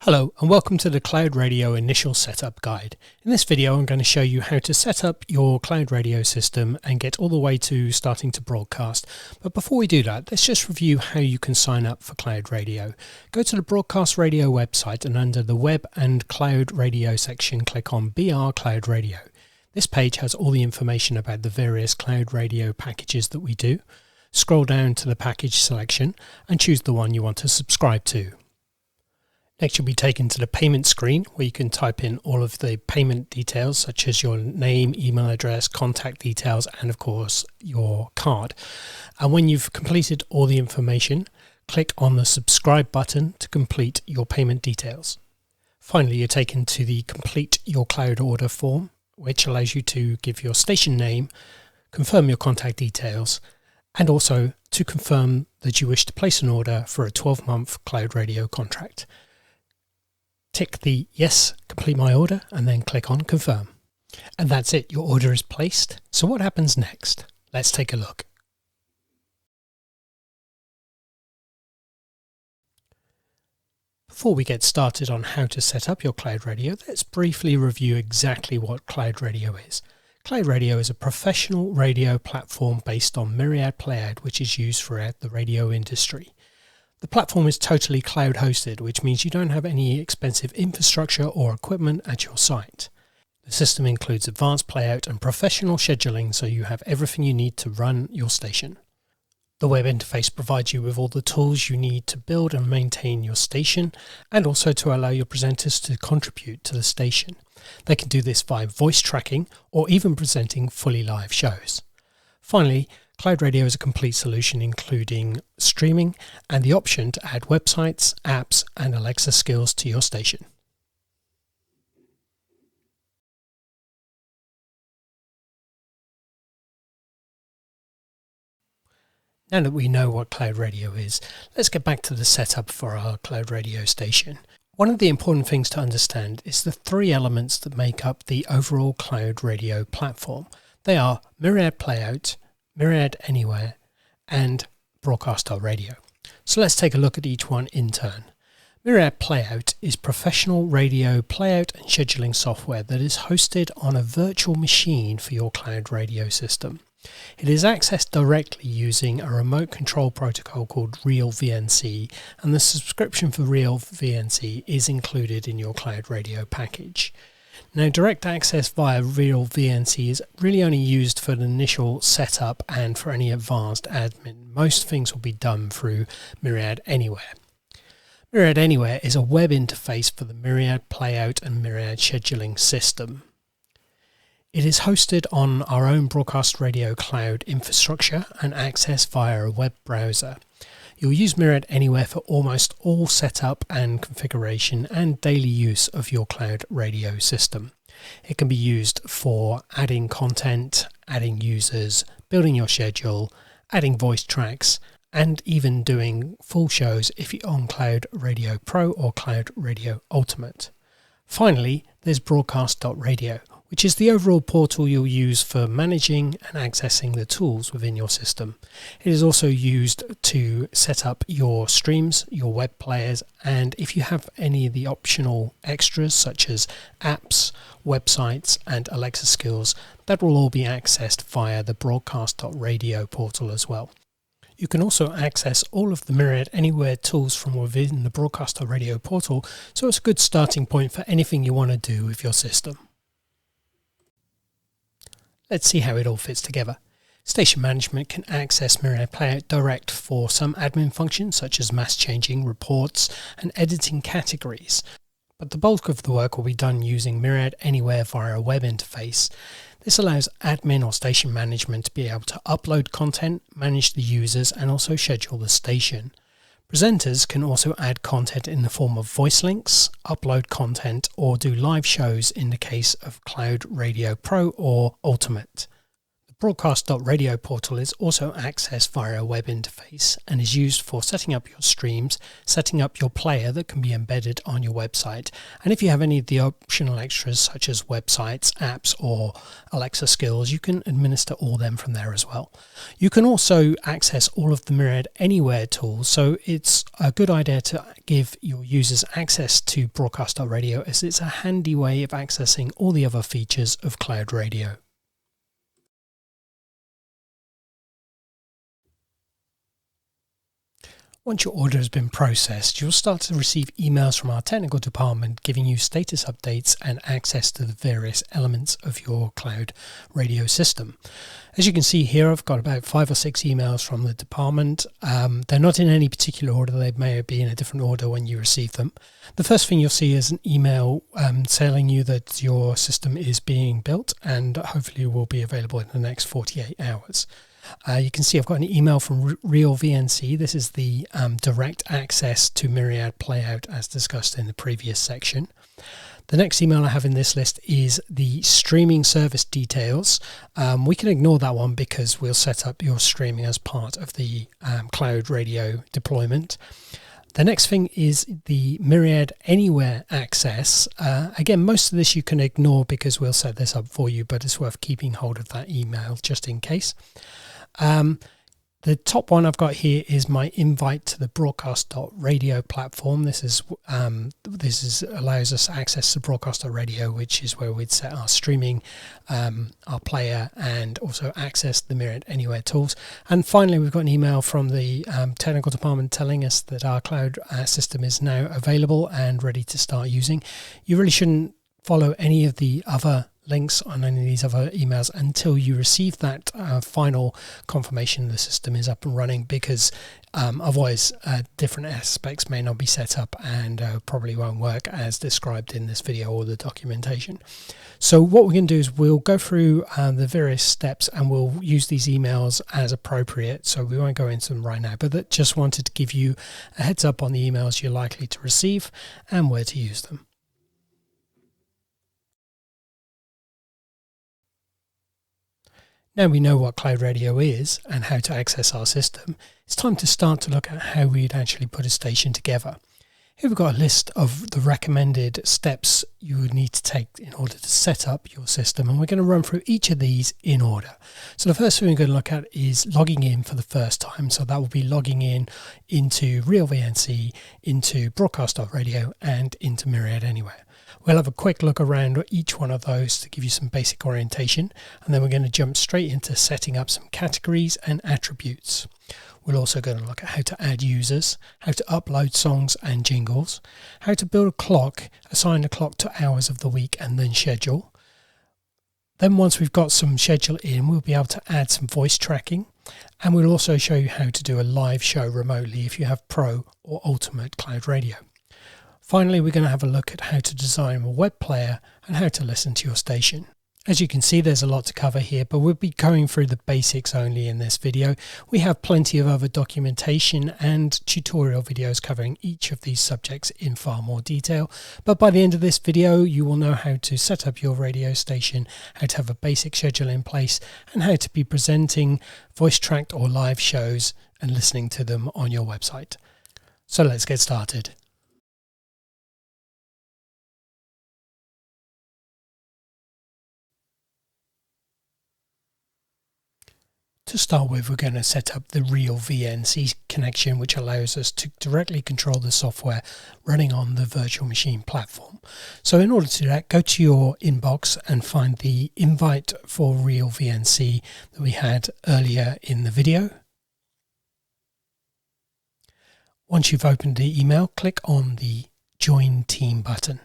Hello and welcome to the Cloud Radio Initial Setup Guide. In this video I'm going to show you how to set up your Cloud Radio system and get all the way to starting to broadcast. But before we do that, let's just review how you can sign up for Cloud Radio. Go to the Broadcast Radio website and under the Web and Cloud Radio section click on B.R Cloud Radio. This page has all the information about the various Cloud Radio packages that we do. Scroll down to the package selection and choose the one you want to subscribe to. Next, you'll be taken to the payment screen where you can type in all of the payment details such as your name, email address, contact details, and of course your card. And when you've completed all the information, click on the subscribe button to complete your payment details. Finally, you're taken to the complete your cloud order form, which allows you to give your station name, confirm your contact details, and also to confirm that you wish to place an order for a 12-month Cloud Radio contract. Tick the yes, complete my order, and then click on confirm. And that's it, your order is placed. So what happens next? Let's take a look. Before we get started on how to set up your Cloud Radio, let's briefly review exactly what Cloud Radio is. Cloud Radio is a professional radio platform based on Myriad Playout, which is used throughout the radio industry. The platform is totally cloud hosted, which means you don't have any expensive infrastructure or equipment at your site. The system includes advanced playout and professional scheduling, so you have everything you need to run your station. The web interface provides you with all the tools you need to build and maintain your station, and also to allow your presenters to contribute to the station. They can do this via voice tracking or even presenting fully live shows. Finally, Cloud Radio is a complete solution including streaming and the option to add websites, apps and Alexa skills to your station. Now that we know what Cloud Radio is, let's get back to the setup for our Cloud Radio station. One of the important things to understand is the three elements that make up the overall Cloud Radio platform. They are Myriad Playout, Myriad Anywhere, and Broadcast.radio. So let's take a look at each one in turn. Myriad Playout is professional radio playout and scheduling software that is hosted on a virtual machine for your Cloud Radio system. It is accessed directly using a remote control protocol called RealVNC, and the subscription for RealVNC is included in your Cloud Radio package. Now, direct access via RealVNC is really only used for the initial setup and for any advanced admin. Most things will be done through Myriad Anywhere. Myriad Anywhere is a web interface for the Myriad Playout and Myriad scheduling system. It is hosted on our own Broadcast Radio Cloud infrastructure and accessed via a web browser. You'll use Myriad Anywhere for almost all setup and configuration and daily use of your Cloud Radio system. It can be used for adding content, adding users, building your schedule, adding voice tracks, and even doing full shows if you're on Cloud Radio Pro or Cloud Radio Ultimate. Finally, there's Broadcast.radio, which is the overall portal you'll use for managing and accessing the tools within your system. It is also used to set up your streams, your web players, and if you have any of the optional extras such as apps, websites, and Alexa skills, that will all be accessed via the Broadcast.radio portal as well. You can also access all of the Myriad Anywhere tools from within the Broadcast.radio portal, so it's a good starting point for anything you want to do with your system. Let's see how it all fits together. Station management can access Myriad Playout Direct for some admin functions such as mass changing, reports, and editing categories. But the bulk of the work will be done using Myriad Anywhere via a web interface. This allows admin or station management to be able to upload content, manage the users, and also schedule the station. Presenters can also add content in the form of voice links, upload content, or do live shows in the case of Cloud Radio Pro or Ultimate. The Broadcast.radio portal is also accessed via a web interface and is used for setting up your streams, setting up your player that can be embedded on your website. And if you have any of the optional extras such as websites, apps or Alexa skills, you can administer all them from there as well. You can also access all of the Myriad Anywhere tools, so it's a good idea to give your users access to Broadcast.radio as it's a handy way of accessing all the other features of cloud radio. Once your order has been processed, you'll start to receive emails from our technical department giving you status updates and access to the various elements of your cloud radio system. As you can see here, I've got about 5 or 6 emails from the department. They're not in any particular order. They may be in a different order when you receive them. The first thing you'll see is an email telling you that your system is being built and hopefully will be available in the next 48 hours. You can see I've got an email from Real VNC. This is the direct access to Myriad Playout as discussed in the previous section. The next email I have in this list is the streaming service details. We can ignore that one because we'll set up your streaming as part of the cloud radio deployment. The next thing is the Myriad Anywhere access. Again, most of this you can ignore because we'll set this up for you, but it's worth keeping hold of that email just in case. The top one I've got here is my invite to the Broadcast.radio platform. This allows us access to Broadcast.radio, which is where we'd set our streaming, our player, and also access the Myriad Anywhere tools. And finally, we've got an email from the technical department telling us that our cloud system is now available and ready to start using. You really shouldn't follow any of the other links on any of these other emails until you receive that final confirmation the system is up and running, because otherwise different aspects may not be set up and probably won't work as described in this video or the documentation. So what we can do is we'll go through the various steps and we'll use these emails as appropriate, so we won't go into them right now, but that just wanted to give you a heads up on the emails you're likely to receive and where to use them. Now we know what cloud radio is and how to access our system, it's time to start to look at how we'd actually put a station together. Here we've got a list of the recommended steps you would need to take in order to set up your system, and we're going to run through each of these in order. So the first thing we're going to look at is logging in for the first time. So that will be logging in into Real VNC, into Broadcast.radio and into Myriad Anywhere. We'll have a quick look around each one of those to give you some basic orientation, and then we're going to jump straight into setting up some categories and attributes. We're also going to look at how to add users, how to upload songs and jingles, how to build a clock, assign a clock to hours of the week and then schedule. Then once we've got some schedule in, we'll be able to add some voice tracking, and we'll also show you how to do a live show remotely if you have Pro or Ultimate Cloud Radio. Finally, we're going to have a look at how to design a web player and how to listen to your station. As you can see, there's a lot to cover here, but we'll be going through the basics only in this video. We have plenty of other documentation and tutorial videos covering each of these subjects in far more detail. But by the end of this video, you will know how to set up your radio station, how to have a basic schedule in place, and how to be presenting voice-tracked or live shows and listening to them on your website. So let's get started. To start with, we're going to set up the Real VNC connection, which allows us to directly control the software running on the virtual machine platform. So in order to do that, go to your inbox and find the invite for Real VNC that we had earlier in the video. Once you've opened the email, click on the Join Team button.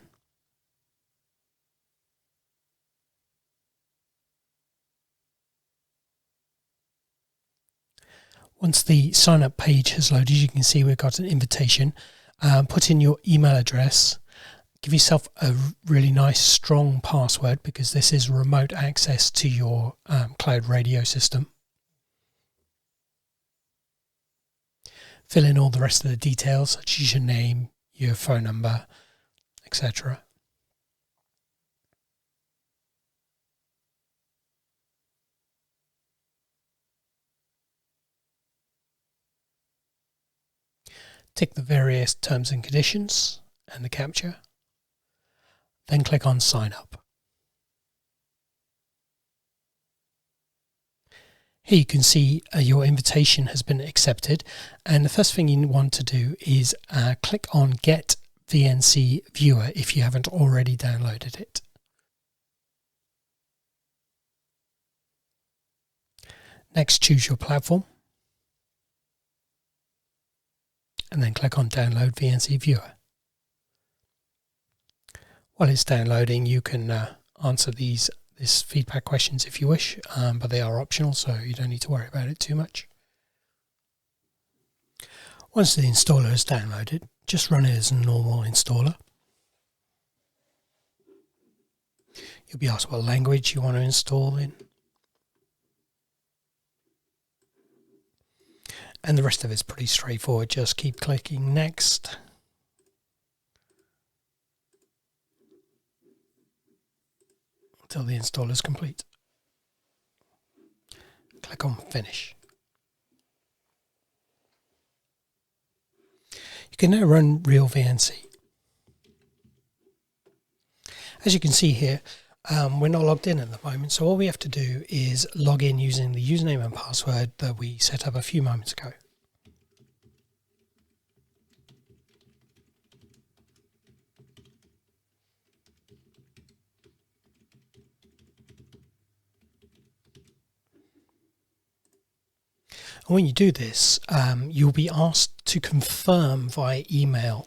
Once the sign up page has loaded, you can see we've got an invitation. Put in your email address. Give yourself a really nice strong password because this is remote access to your cloud radio system. Fill in all the rest of the details, such as your name, your phone number, etc. Tick the various terms and conditions and the captcha. Then click on Sign Up. Here you can see your invitation has been accepted, and the first thing you want to do is click on Get VNC Viewer if you haven't already downloaded it. Next, choose your platform and then click on Download VNC Viewer. While it's downloading, you can answer these feedback questions if you wish, but they are optional, so you don't need to worry about it too much. Once the installer is downloaded, just run it as a normal installer. You'll be asked what language you want to install in. And the rest of it's pretty straightforward. Just keep clicking Next. Until the install is complete. Click on Finish. You can now run Real VNC. As you can see here, we're not logged in at the moment, so all we have to do is log in using the username and password that we set up a few moments ago. And when you do this, you'll be asked to confirm via email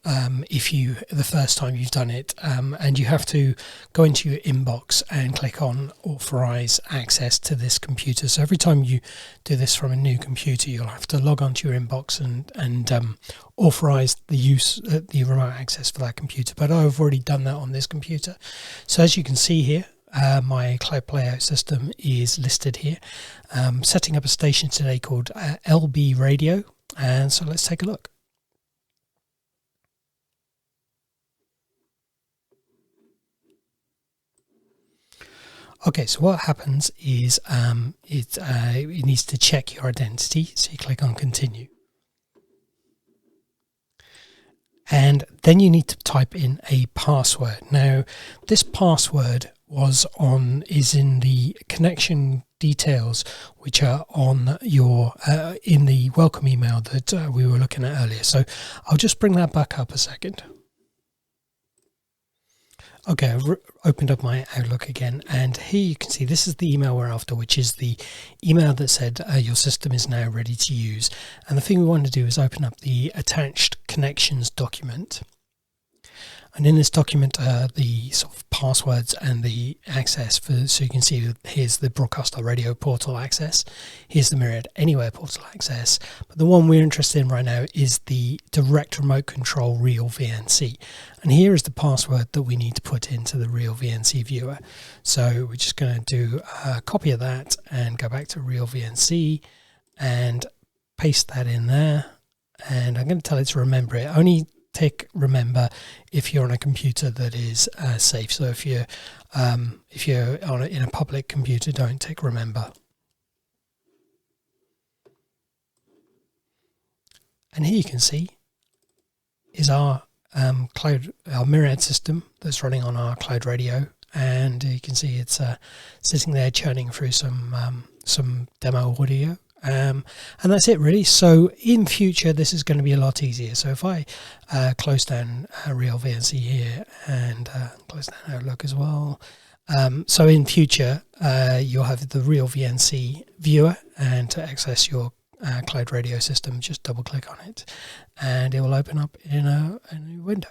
if the first time you've done it, and you have to go into your inbox and click on Authorize Access to this computer. So every time you do this from a new computer, you'll have to log onto your inbox and authorize the use the remote access for that computer. But I've already done that on this computer. So as you can see here, my cloud playout system is listed here. Setting up a station today called LB Radio, and so let's take a look. Okay, so what happens is it needs to check your identity, so you click on Continue. And then you need to type in a password. Now, this password is in the connection details, which are on your in the welcome email that we were looking at earlier. So I'll just bring that back up a second. Okay, I've opened up my Outlook again, and here you can see this is the email we're after, which is the email that said your system is now ready to use. And the thing we want to do is open up the attached connections document. And in this document, the sort of passwords and the access so you can see here's the Broadcast.radio portal access, here's the Myriad Anywhere portal access, but the one we're interested in right now is the direct remote control Real VNC. And here is the password that we need to put into the Real VNC viewer. So we're just going to do a copy of that and go back to Real VNC and paste that in there. And I'm going to tell it to remember it. Only tick remember if you're on a computer that is safe. So if you're in a public computer, don't tick remember. And here you can see is our our Myriad system that's running on our cloud radio, and you can see it's sitting there churning through some demo audio. And that's it really. So in future this is going to be a lot easier. So if I close down Real VNC here and close down Outlook as well, so in future you'll have the Real VNC viewer, and to access your cloud radio system just double click on it and it will open up in a new window.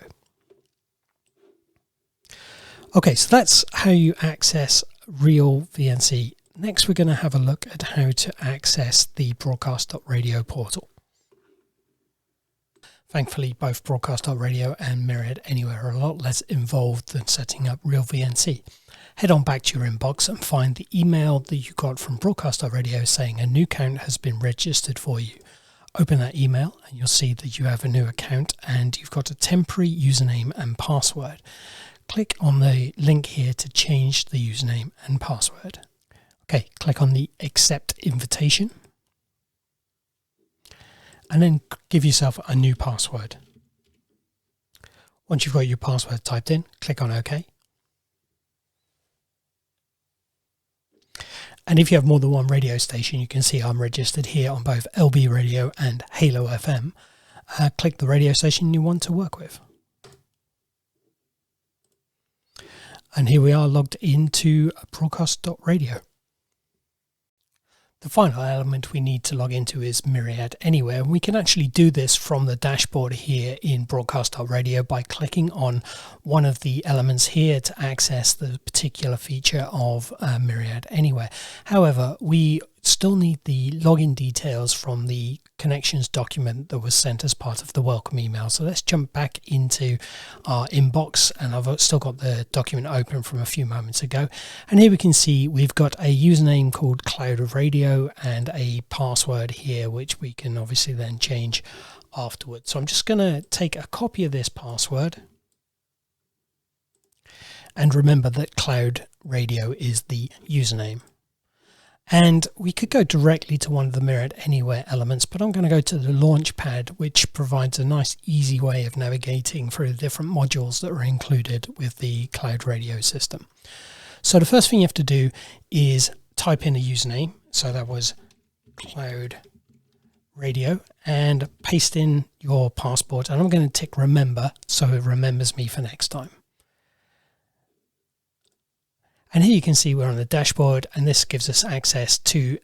Okay, so that's how you access Real VNC. Next, we're going to have a look at how to access the Broadcast.radio portal. Thankfully, both Broadcast.radio and Myriad Anywhere are a lot less involved than setting up Real VNC. Head on back to your inbox and find the email that you got from Broadcast.radio saying a new account has been registered for you. Open that email and you'll see that you have a new account and you've got a temporary username and password. Click on the link here to change the username and password. Okay, click on the Accept Invitation. and then give yourself a new password. Once you've got your password typed in, click on OK. And if you have more than one radio station, you can see I'm registered here on both LB Radio and Halo FM. Click the radio station you want to work with. And here we are logged into broadcast.radio. The final element we need to log into is Myriad Anywhere. And we can actually do this from the dashboard here in broadcast.radio by clicking on one of the elements here to access the particular feature of Myriad Anywhere. However, we still need the login details from the connections document that was sent as part of the welcome email. So let's jump back into our inbox, and I've still got the document open from a few moments ago. And here we can see we've got a username called Cloud Radio and a password here, which we can obviously then change afterwards. So I'm just going to take a copy of this password. And remember that Cloud Radio is the username. And we could go directly to one of the Myriad Anywhere elements, but I'm going to go to the Launchpad, which provides a nice, easy way of navigating through the different modules that are included with the Cloud Radio system. So the first thing you have to do is type in a username. So that was Cloud Radio, and paste in your passport. And I'm going to tick remember so it remembers me for next time. And here you can see we're on the dashboard, and this gives us access to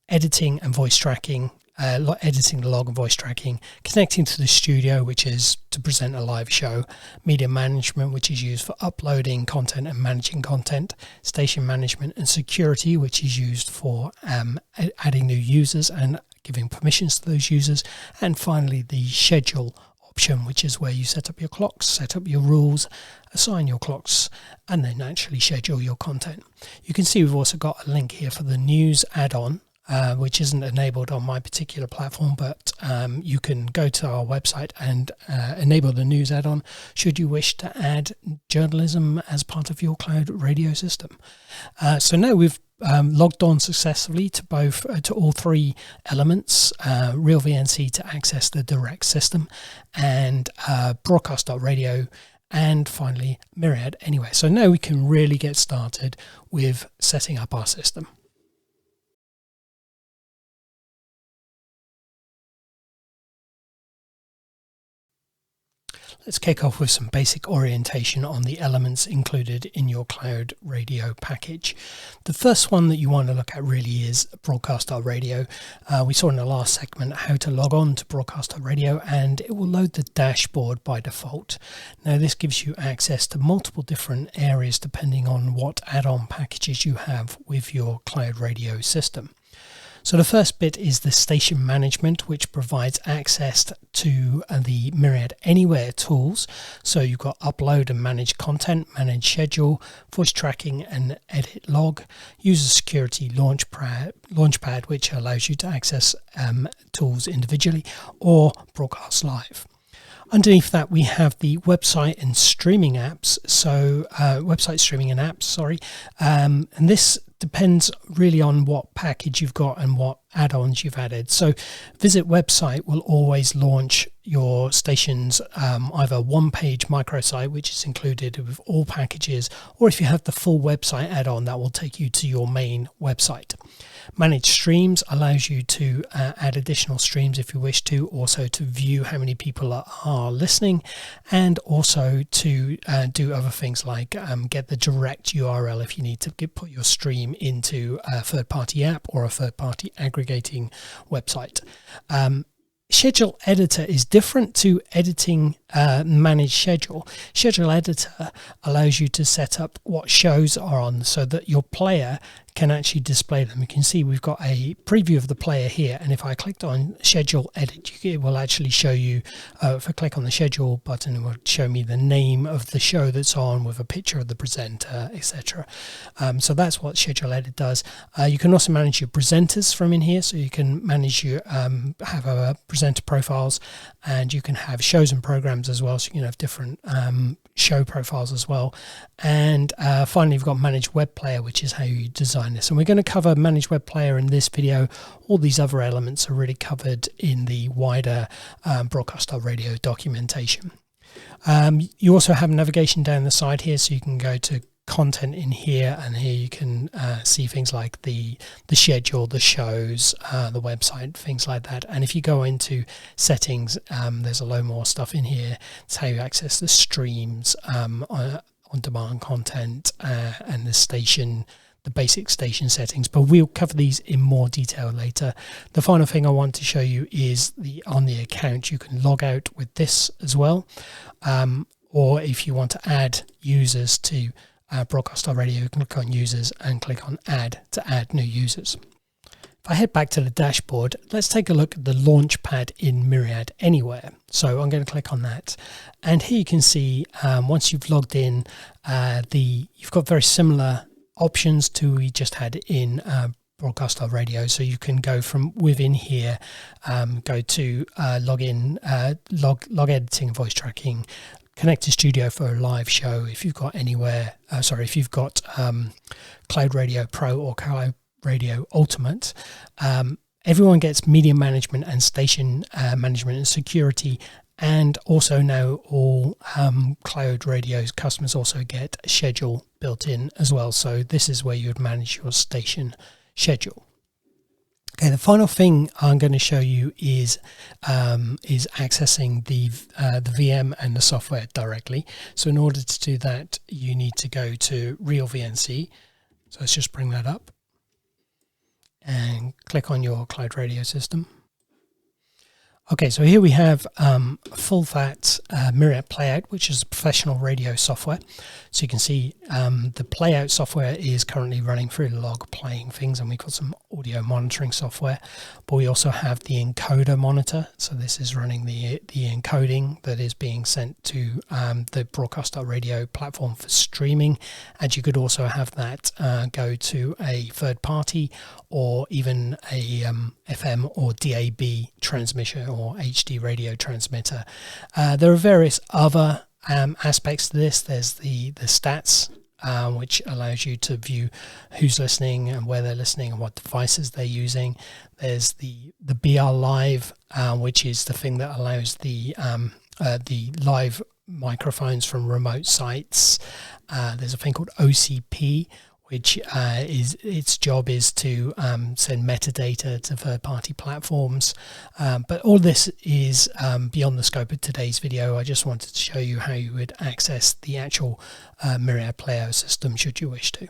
editing and voice tracking, editing the log and voice tracking, connecting to the studio, which is to present a live show, media management, which is used for uploading content and managing content, station management and security, which is used for adding new users and giving permissions to those users, and finally the schedule option, which is where you set up your clocks, set up your rules, assign your clocks, and then actually schedule your content. You can see we've also got a link here for the news add-on, which isn't enabled on my particular platform, but you can go to our website and enable the news add-on should you wish to add journalism as part of your Cloud Radio system. So now we've logged on successfully to all three elements, Real VNC to access the direct system, and broadcast.radio, and finally Myriad Anywhere. So now we can really get started with setting up our system. Let's kick off with some basic orientation on the elements included in your Cloud Radio package. The first one that you want to look at really is broadcast.radio. We saw in the last segment how to log on to broadcast.radio, and it will load the dashboard by default. Now this gives you access to multiple different areas depending on what add-on packages you have with your Cloud Radio system. So the first bit is the station management, which provides access to the Myriad Anywhere tools. So you've got upload and manage content, manage schedule, voice tracking and edit log, user security launchpad, which allows you to access tools individually, or broadcast live. Underneath that, we have the website and streaming apps. So website streaming and apps, and this depends really on what package you've got and what add-ons you've added. So Visit Website will always launch your station's either one-page microsite, which is included with all packages, or if you have the full website add-on, that will take you to your main website. Manage Streams allows you to add additional streams if you wish to, also to view how many people are listening, and also to do other things like get the direct URL if you need to put your stream into a third-party app or a third-party aggregating website. Schedule Editor is different to editing manage schedule. Schedule Editor allows you to set up what shows are on so that your player can actually display them. You can see we've got a preview of the player here, and if I clicked on Schedule Edit, it will actually show you, if I click on the Schedule button, it will show me the name of the show that's on with a picture of the presenter, etc. So that's what Schedule Edit does. You can also manage your presenters from in here, so you can manage your have a presenter profiles, and you can have shows and programs as well, so you can have different show profiles as well. And finally, you've got Manage Web Player, which is how you design behind this. And we're going to cover Managed Web Player in this video. All these other elements are really covered in the wider Broadcast Radio documentation. You also have navigation down the side here, so you can go to content in here, and here you can see things like the schedule, the shows, the website, things like that. And if you go into settings, there's a load more stuff in here. It's how you access the streams, on-demand content, and the basic station settings, but we'll cover these in more detail later. The final thing I want to show you is on the account, you can log out with this as well, or if you want to add users to Broadcast Radio, you can click on users and click on add to add new users. If I head back to the dashboard, let's take a look at the Launchpad in Myriad Anywhere. So I'm going to click on that, and here you can see once you've logged in, you've got very similar options to we just had in Broadcast Radio. So you can go from within here, go to log editing, voice tracking, connect to Studio for a live show. If you've got if you've got Cloud Radio Pro or Cloud Radio Ultimate, everyone gets media management and station management and security. And also now all Cloud Radio's customers also get a schedule built in as well. So this is where you would manage your station schedule. Okay, the final thing I'm going to show you is accessing the VM and the software directly. So in order to do that, you need to go to Real VNC. So let's just bring that up and click on your Cloud Radio system. Okay, so here we have full fat Myriad Playout, which is professional radio software. So you can see the Playout software is currently running through the log, playing things, and we've got some audio monitoring software. But we also have the encoder monitor. So this is running the encoding that is being sent to the Broadcast Radio platform for streaming. And you could also have that go to a third party or even a FM or DAB transmission or HD radio transmitter. There are various other aspects to this. There's the stats, which allows you to view who's listening and where they're listening and what devices they're using. There's the BR Live, which is the thing that allows the live microphones from remote sites. There's a thing called OCP, which its job is to send metadata to third-party platforms. But all this is beyond the scope of today's video. I just wanted to show you how you would access the actual Myriad Player system should you wish to.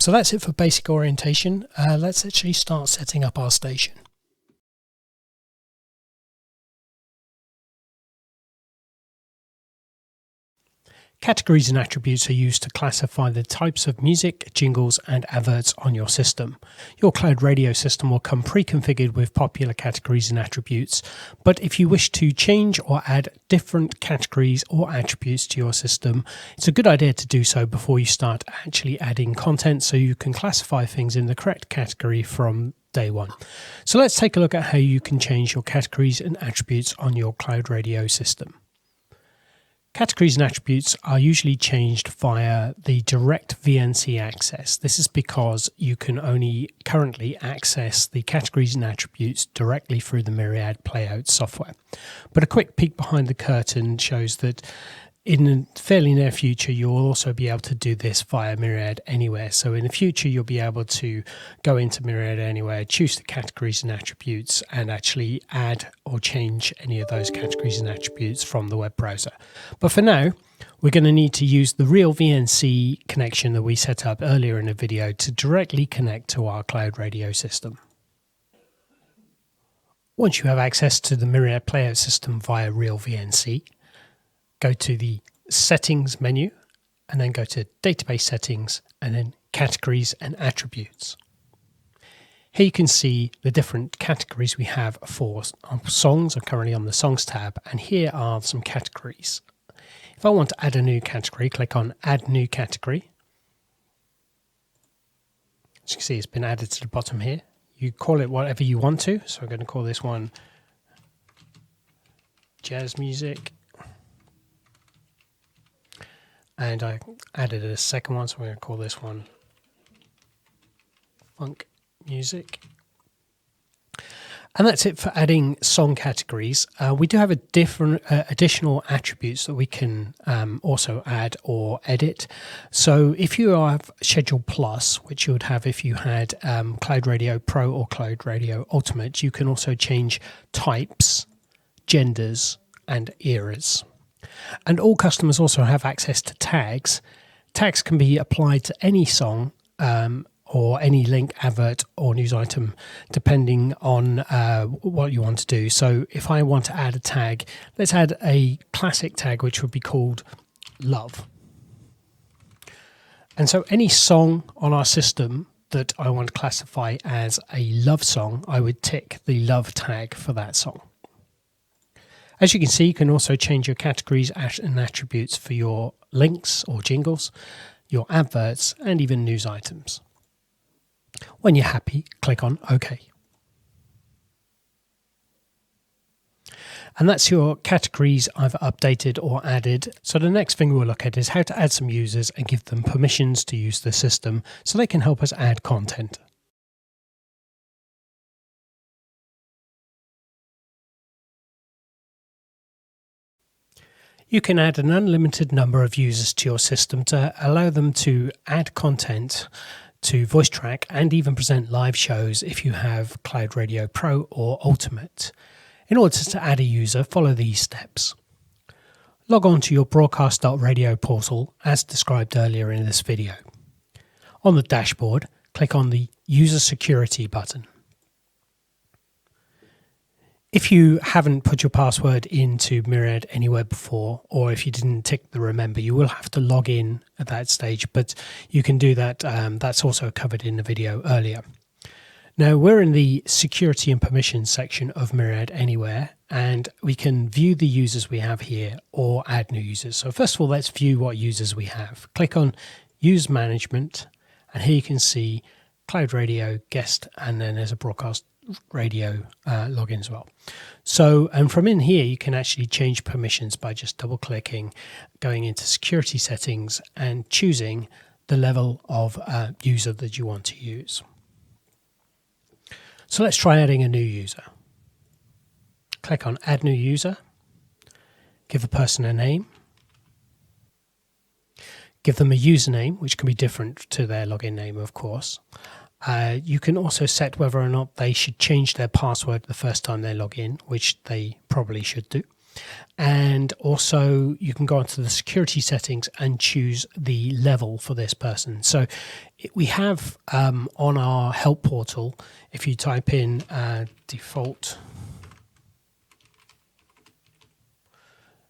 So that's it for basic orientation. Let's actually start setting up our station. Categories and attributes are used to classify the types of music, jingles, and adverts on your system. Your Cloud Radio system will come pre-configured with popular categories and attributes, but if you wish to change or add different categories or attributes to your system, it's a good idea to do so before you start actually adding content so you can classify things in the correct category from day one. So let's take a look at how you can change your categories and attributes on your Cloud Radio system. Categories and attributes are usually changed via the direct VNC access. This is because you can only currently access the categories and attributes directly through the Myriad Playout software. But a quick peek behind the curtain shows that in the fairly near future, you'll also be able to do this via Myriad Anywhere. So in the future, you'll be able to go into Myriad Anywhere, choose the categories and attributes, and actually add or change any of those categories and attributes from the web browser. But for now, we're going to need to use the real VNC connection that we set up earlier in the video to directly connect to our Cloud Radio system. Once you have access to the Myriad Playout system via real VNC, go to the Settings menu and then go to Database Settings and then Categories and Attributes. Here you can see the different categories we have for songs. I'm currently on the Songs tab, and here are some categories. If I want to add a new category, click on Add New Category. As you can see, it's been added to the bottom here. You call it whatever you want to. So I'm going to call this one Jazz Music. And I added a second one, so we're going to call this one funk music. And that's it for adding song categories. We do have a different additional attributes that we can also add or edit. So if you have Schedule Plus, which you would have if you had Cloud Radio Pro or Cloud Radio Ultimate, you can also change types, genders, and eras. And all customers also have access to tags. Tags can be applied to any song or any link, advert, or news item, depending on what you want to do. So if I want to add a tag, let's add a classic tag, which would be called Love. And so any song on our system that I want to classify as a love song, I would tick the love tag for that song. As you can see, you can also change your categories and attributes for your links or jingles, your adverts, and even news items. When you're happy, click on OK. And that's your categories I've updated or added. So the next thing we'll look at is how to add some users and give them permissions to use the system so they can help us add content. You can add an unlimited number of users to your system to allow them to add content to voice track and even present live shows if you have Cloud Radio Pro or Ultimate. In order to add a user, follow these steps. Log on to your broadcast.radio portal as described earlier in this video. On the dashboard, click on the User Security button. If you haven't put your password into Myriad Anywhere before, or if you didn't tick the remember, you will have to log in at that stage, but you can do that. That's also covered in the video earlier. Now we're in the security and permissions section of Myriad Anywhere, and we can view the users we have here or add new users. So first of all, let's view what users we have. Click on Use Management, and here you can see Cloud Radio, Guest, and then there's a broadcast radio login as well. So, and from in here you can actually change permissions by just double clicking, going into security settings and choosing the level of user that you want to use. So let's try adding a new user. Click on Add New User, give a person a name, give them a username, which can be different to their login name, of course. You can also set whether or not they should change their password the first time they log in, which they probably should do. And also you can go onto the security settings and choose the level for this person. So we have on our help portal, if you type in default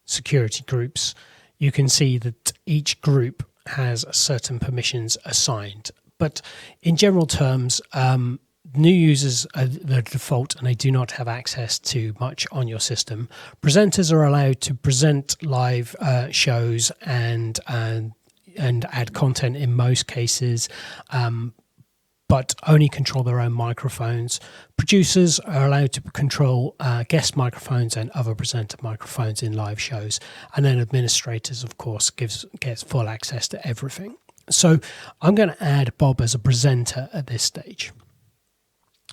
security groups, you can see that each group has certain permissions assigned. But in general terms, new users are the default and they do not have access to much on your system. Presenters are allowed to present live shows and add content in most cases, but only control their own microphones. Producers are allowed to control guest microphones and other presenter microphones in live shows. And then administrators, of course, gets full access to everything. So I'm going to add Bob as a presenter at this stage.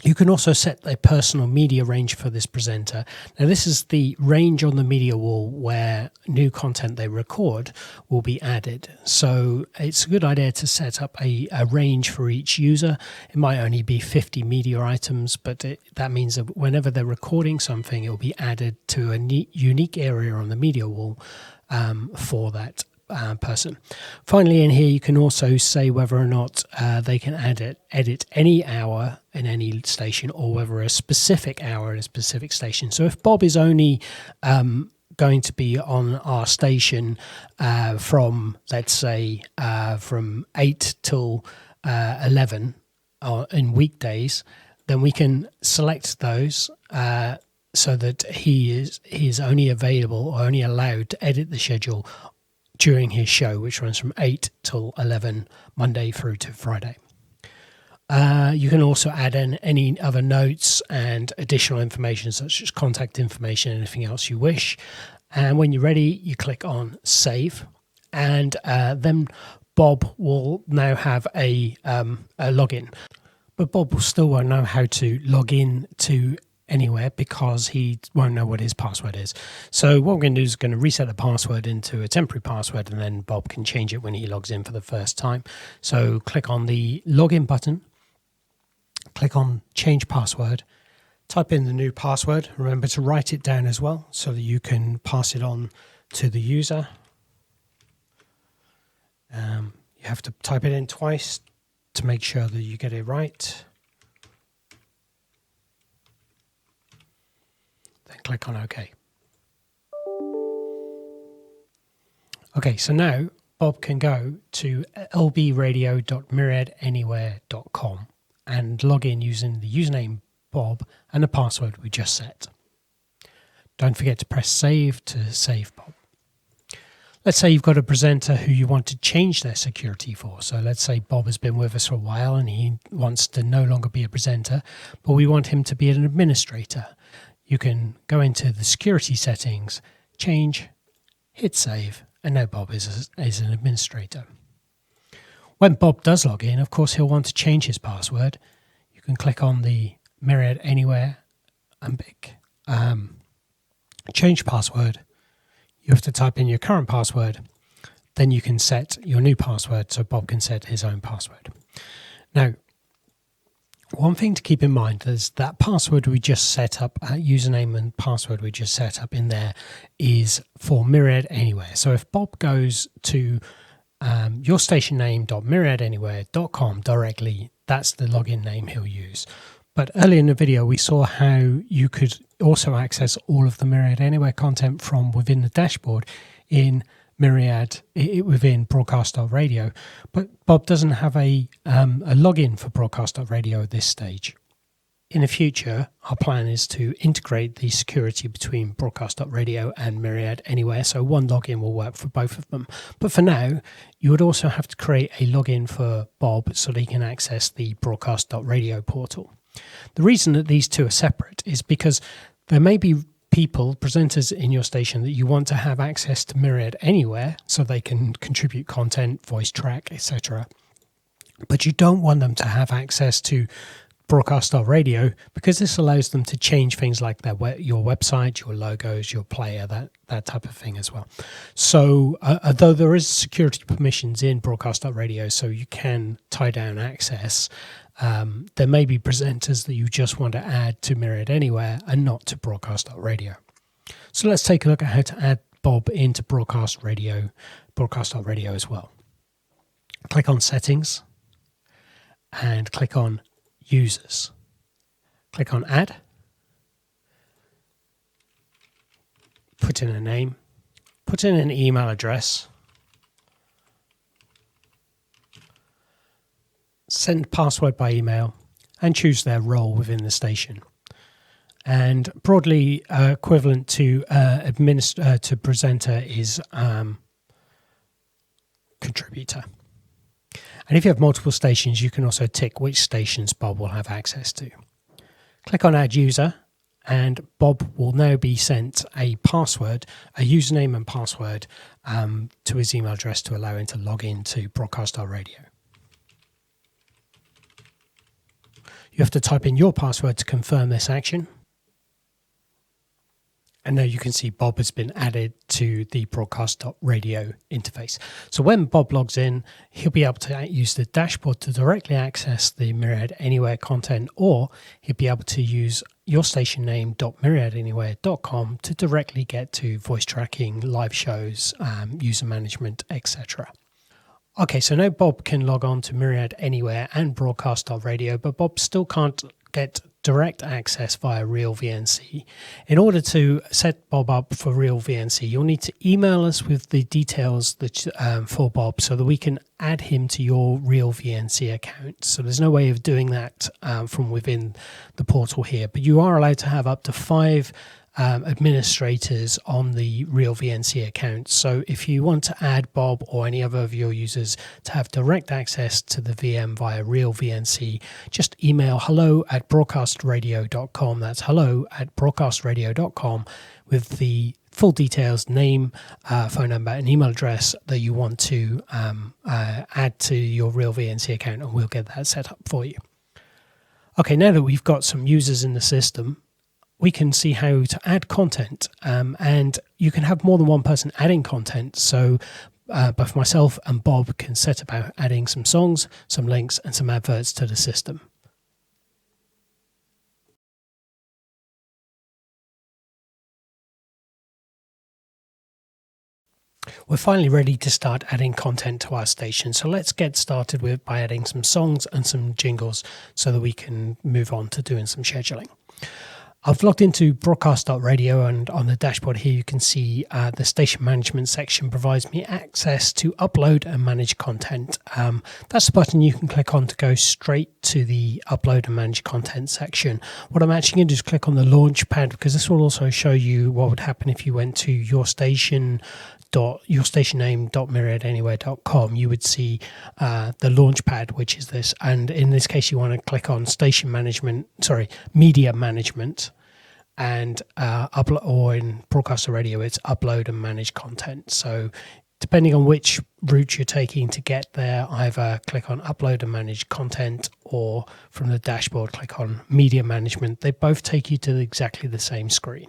You can also set a personal media range for this presenter. Now this is the range on the media wall where new content they record will be added. So it's a good idea to set up a range for each user. It might only be 50 media items, but that means that whenever they're recording something, it will be added to a unique area on the media wall for that person. Finally, in here you can also say whether or not they can edit any hour in any station, or whether a specific hour in a specific station. So if Bob is only going to be on our station from, let's say, from 8 till 11 in weekdays, then we can select those so that he is only available or only allowed to edit the schedule during his show, which runs from 8 till 11, Monday through to Friday. You can also add in any other notes and additional information, such as contact information and anything else you wish. And when you're ready, you click on Save. And then Bob will now have a login. but Bob will still won't know how to log in to anywhere because he won't know what his password is. So what we're going to do is going to reset the password into a temporary password, and then Bob can change it when he logs in for the first time. So click on the login button, click on change password, type in the new password. Remember to write it down as well so that you can pass it on to the user. You have to type it in twice to make sure that you get it right. Then click on OK. Okay, so now Bob can go to lbradio.myriadanywhere.com and log in using the username Bob and the password we just set. Don't forget to press save to save Bob. Let's say you've got a presenter who you want to change their security for. So let's say Bob has been with us for a while and he wants to no longer be a presenter, but we want him to be an administrator. You can go into the security settings, change, hit save, and now Bob is an administrator. When Bob does log in, of course, he'll want to change his password. You can click on the Myriad Anywhere and pick change password. You have to type in your current password. Then you can set your new password so Bob can set his own password. Now, one thing to keep in mind is that password we just set up, username and password we just set up in there is for Myriad Anywhere. So if Bob goes to yourstationname.myriadanywhere.com directly, that's the login name he'll use. But earlier in the video, we saw how you could also access all of the Myriad Anywhere content from within the dashboard in Myriad within Broadcast.radio. But Bob doesn't have a login for Broadcast.radio at this stage. In the future, our plan is to integrate the security between Broadcast.radio and Myriad Anywhere, so one login will work for both of them. But for now, you would also have to create a login for Bob so that he can access the Broadcast.radio portal. The reason that these two are separate is because there may be people, presenters in your station that you want to have access to Myriad Anywhere so they can contribute content, voice track, etc. But you don't want them to have access to Broadcast.radio because this allows them to change things like your website, your logos, your player, that type of thing as well. So although there is security permissions in Broadcast.radio so you can tie down access, there may be presenters that you just want to add to Myriad Anywhere and not to Broadcast.radio. So let's take a look at how to add Bob into Broadcast.radio as well. Click on Settings and click on Users. Click on Add. Put in a name. Put in an email address. Send password by email and choose their role within the station. And broadly equivalent to to presenter is contributor. And if you have multiple stations, you can also tick which stations Bob will have access to. Click on Add User, and Bob will now be sent a password, a username and password to his email address to allow him to log into Broadcast.radio. You have to type in your password to confirm this action. And now you can see Bob has been added to the Broadcast.radio interface. So when Bob logs in, he'll be able to use the dashboard to directly access the Myriad Anywhere content, or he'll be able to use yourstationname.myriadanywhere.com to directly get to voice tracking, live shows, user management, etc. Okay, so now Bob can log on to Myriad Anywhere and Broadcast.radio, but Bob still can't get direct access via Real VNC. In order to set Bob up for Real VNC, you'll need to email us with the details that, for Bob so that we can add him to your Real VNC account. So there's no way of doing that from within the portal here, but you are allowed to have up to 5 administrators on the Real VNC account. So if you want to add Bob or any other of your users to have direct access to the VM via Real VNC, just email hello@broadcastradio.com. That's hello@broadcastradio.com with the full details, name, phone number, and email address that you want to add to your Real VNC account, and we'll get that set up for you. Okay, now that we've got some users in the system, we can see how to add content, and you can have more than one person adding content. So both myself and Bob can set about adding some songs, some links, and some adverts to the system. We're finally ready to start adding content to our station. So let's get started by adding some songs and some jingles so that we can move on to doing some scheduling. I've logged into broadcast.radio, and on the dashboard here you can see the station management section provides me access to upload and manage content. That's the button you can click on to go straight to the upload and manage content section. What I'm actually going to do is click on the launch pad, because this will also show you what would happen if you went to your station name.myriadanywhere.com. You would see the launch pad, which is this, and in this case you want to click on media management, and upload, or in broadcaster radio it's upload and manage content. So depending on which route you're taking to get there, either click on upload and manage content, or from the dashboard click on media management. They both take you to exactly the same screen.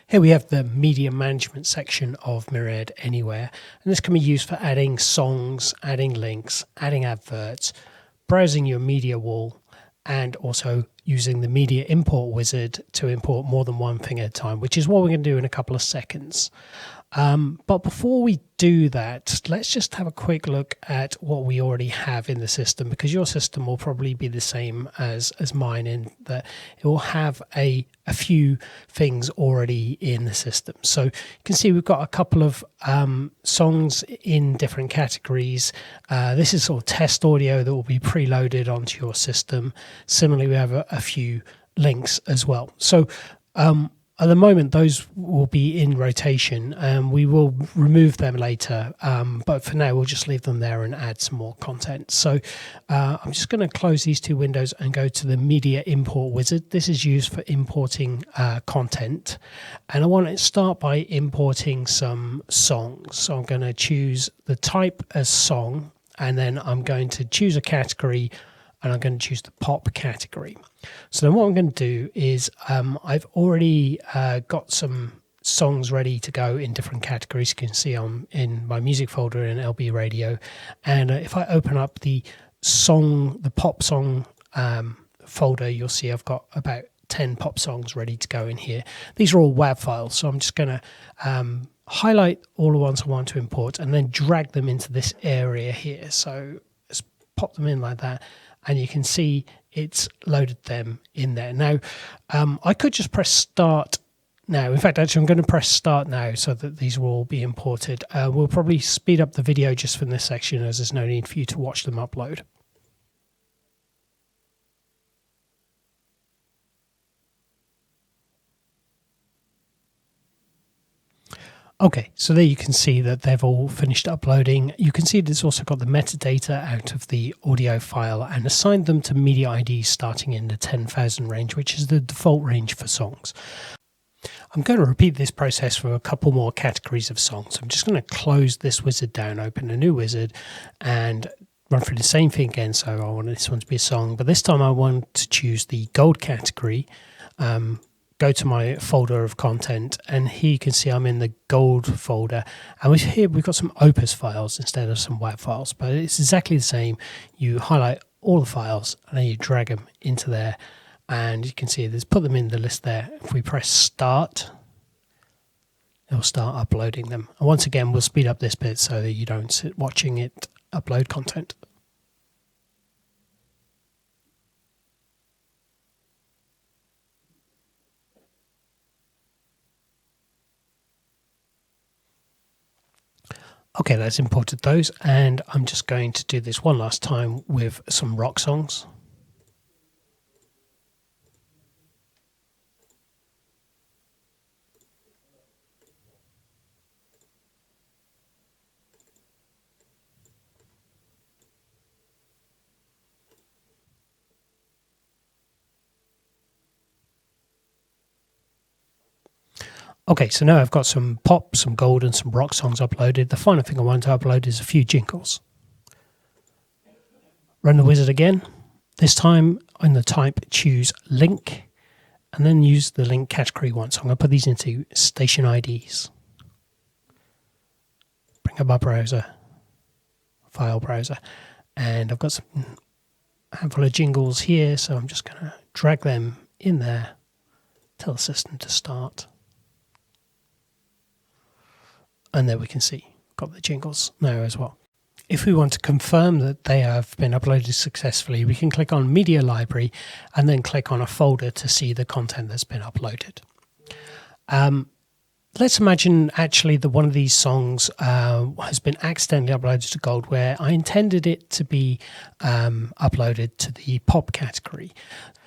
Here we have the media management section of Myriad Anywhere, and this can be used for adding songs, adding links, adding adverts, browsing your media wall, and also using the media import wizard to import more than one thing at a time, which is what we're going to do in a couple of seconds. But before we do that, let's just have a quick look at what we already have in the system, because your system will probably be the same as mine, in that it will have a few things already in the system. So you can see we've got a couple of songs in different categories. This is sort of test audio that will be preloaded onto your system. Similarly, we have a few links as well. So at the moment, those will be in rotation, and we will remove them later. But for now, we'll just leave them there and add some more content. So I'm just going to close these two windows and go to the Media Import Wizard. This is used for importing content. And I want to start by importing some songs. So I'm going to choose the type as song, and then I'm going to choose a category, and I'm going to choose the pop category. So then what I'm going to do is I've already got some songs ready to go in different categories. You can see I'm in my music folder in LB Radio. And if I open up the pop song folder, you'll see I've got about 10 pop songs ready to go in here. These are all WAV files. So I'm just going to highlight all the ones I want to import and then drag them into this area here. So just pop them in like that. And you can see it's loaded them in there. Now, I could just press start now. In fact, actually, I'm going to press start now so that these will all be imported. We'll probably speed up the video just from this section, as there's no need for you to watch them upload. Okay, so there you can see that they've all finished uploading. You can see it's also got the metadata out of the audio file and assigned them to media IDs starting in the 10,000 range, which is the default range for songs. I'm going to repeat this process for a couple more categories of songs. I'm just going to close this wizard down, open a new wizard, and run through the same thing again. So I want this one to be a song, but this time I want to choose the gold category. Go to my folder of content, and here you can see I'm in the gold folder, and here we've got some Opus files instead of some WAV files, but it's exactly the same. You highlight all the files and then you drag them into there, and you can see there's put them in the list there. If we press start, it'll start uploading them. And once again, we'll speed up this bit so that you don't sit watching it upload content. Okay, that's imported those, and I'm just going to do this one last time with some rock songs. Okay, so now I've got some pop, some gold and some rock songs uploaded. The final thing I want to upload is a few jingles. Run the wizard again. This time in the type choose link and then use the link category once. So I'm going to put these into station IDs. Bring up my browser, file browser, and I've got a handful of jingles here, so I'm just going to drag them in there, tell the system to start. And there we can see, got the jingles now as well. If we want to confirm that they have been uploaded successfully, we can click on Media Library and then click on a folder to see the content that's been uploaded. Let's imagine actually that one of these songs has been accidentally uploaded to Gold where I intended it to be uploaded to the pop category.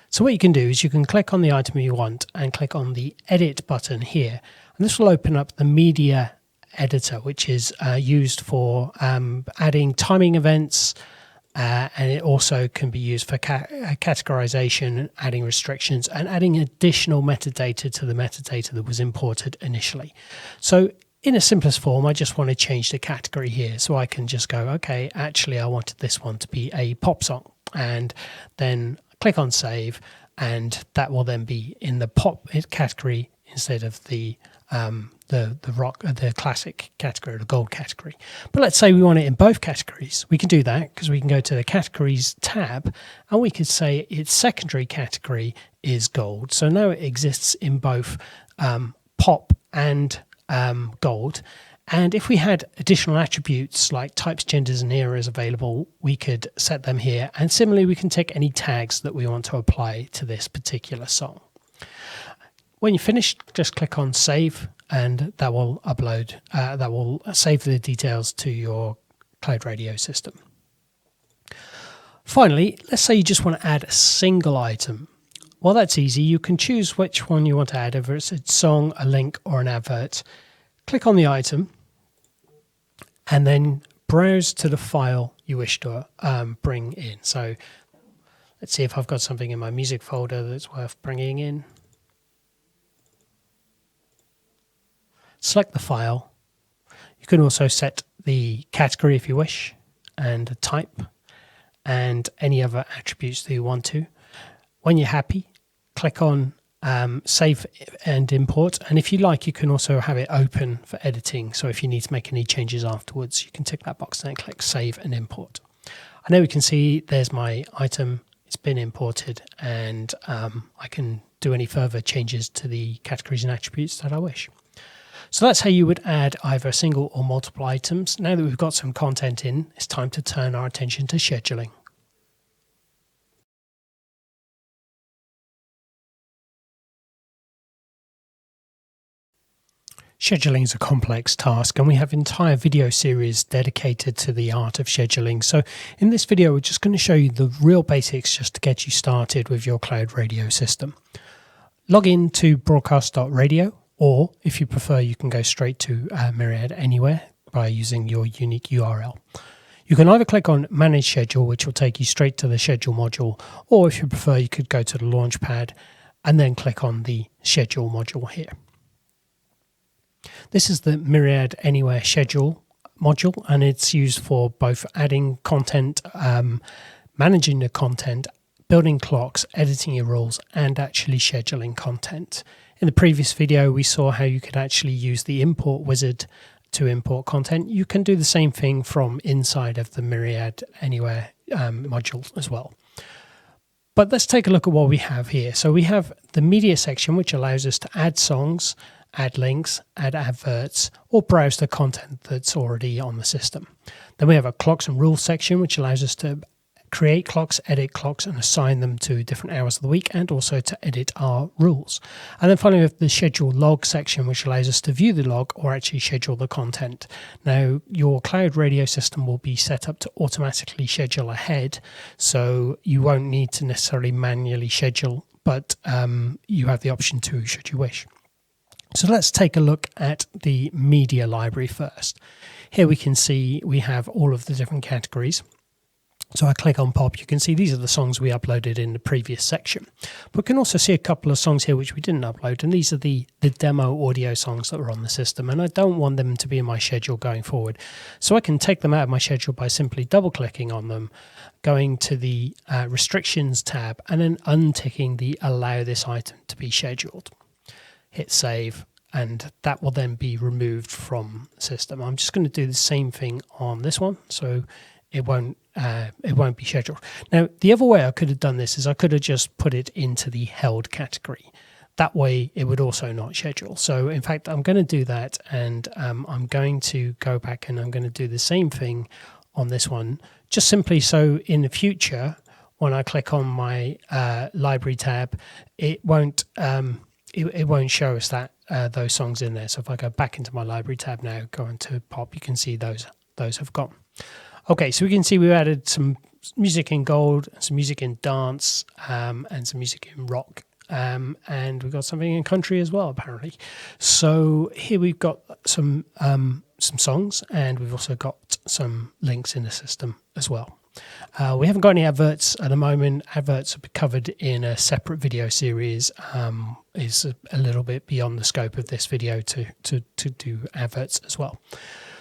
So what you can do is you can click on the item you want and click on the edit button here. And this will open up the media editor, which is used for adding timing events, and it also can be used for categorization, adding restrictions, and adding additional metadata to the metadata that was imported initially. So in a simplest form, I just want to change the category here. So I can just go, okay, actually I wanted this one to be a pop song, and then click on save, and that will then be in the pop category instead of the rock, the classic category, or the gold category. But let's say we want it in both categories. We can do that because we can go to the categories tab and we could say its secondary category is gold. So now it exists in both pop and gold. And if we had additional attributes like types, genders and eras available, we could set them here. And similarly, we can take any tags that we want to apply to this particular song. When you're finished, just click on save, and that will upload, that will save the details to your Cloud Radio system. Finally, let's say you just want to add a single item. Well, that's easy. You can choose which one you want to add, whether it's a song, a link, or an advert. Click on the item, and then browse to the file you wish to bring in. So let's see if I've got something in my music folder that's worth bringing in. Select the file. You can also set the category if you wish, and a type, and any other attributes that you want to. When you're happy, click on save and import, and if you like, you can also have it open for editing. So if you need to make any changes afterwards, you can tick that box and click save and import. And there we can see there's my item. It's been imported, and I can do any further changes to the categories and attributes that I wish. So that's how you would add either a single or multiple items. Now that we've got some content in, it's time to turn our attention to scheduling. Scheduling is a complex task, and we have an entire video series dedicated to the art of scheduling. So in this video, we're just going to show you the real basics just to get you started with your Cloud Radio system. Log in to broadcast.radio. Or, if you prefer, you can go straight to Myriad Anywhere by using your unique URL. You can either click on Manage Schedule, which will take you straight to the Schedule module, or if you prefer, you could go to the Launchpad and then click on the Schedule module here. This is the Myriad Anywhere Schedule module, and it's used for both adding content, managing the content, building clocks, editing your rules, and actually scheduling content. In the previous video, we saw how you could actually use the import wizard to import content. You can do the same thing from inside of the Myriad Anywhere module as well. But let's take a look at what we have here. So we have the media section, which allows us to add songs, add links, add adverts, or browse the content that's already on the system. Then we have a clocks and rules section, which allows us to create clocks, edit clocks, and assign them to different hours of the week, and also to edit our rules. And then finally, we have the schedule log section, which allows us to view the log or actually schedule the content. Now, your Cloud Radio system will be set up to automatically schedule ahead, so you won't need to necessarily manually schedule, but you have the option to, should you wish. So let's take a look at the media library first. Here we can see we have all of the different categories. So I click on pop, you can see these are the songs we uploaded in the previous section. But we can also see a couple of songs here which we didn't upload, and these are the demo audio songs that were on the system, and I don't want them to be in my schedule going forward. So I can take them out of my schedule by simply double-clicking on them, going to the restrictions tab, and then unticking the allow this item to be scheduled. Hit save, and that will then be removed from the system. I'm just going to do the same thing on this one, so it won't be scheduled. Now, the other way I could have done this is I could have just put it into the held category. That way, it would also not schedule. So, in fact, I'm going to do that, and I'm going to go back and I'm going to do the same thing on this one, just simply so in the future, when I click on my library tab, it won't show us that those songs in there. So if I go back into my library tab now, go into pop, you can see those have gone. Okay, so we can see we've added some music in gold, some music in dance, and some music in rock. And we've got something in country as well, apparently. So here we've got some songs, and we've also got some links in the system as well. We haven't got any adverts at the moment. Adverts are covered in a separate video series. Is a little bit beyond the scope of this video to do adverts as well.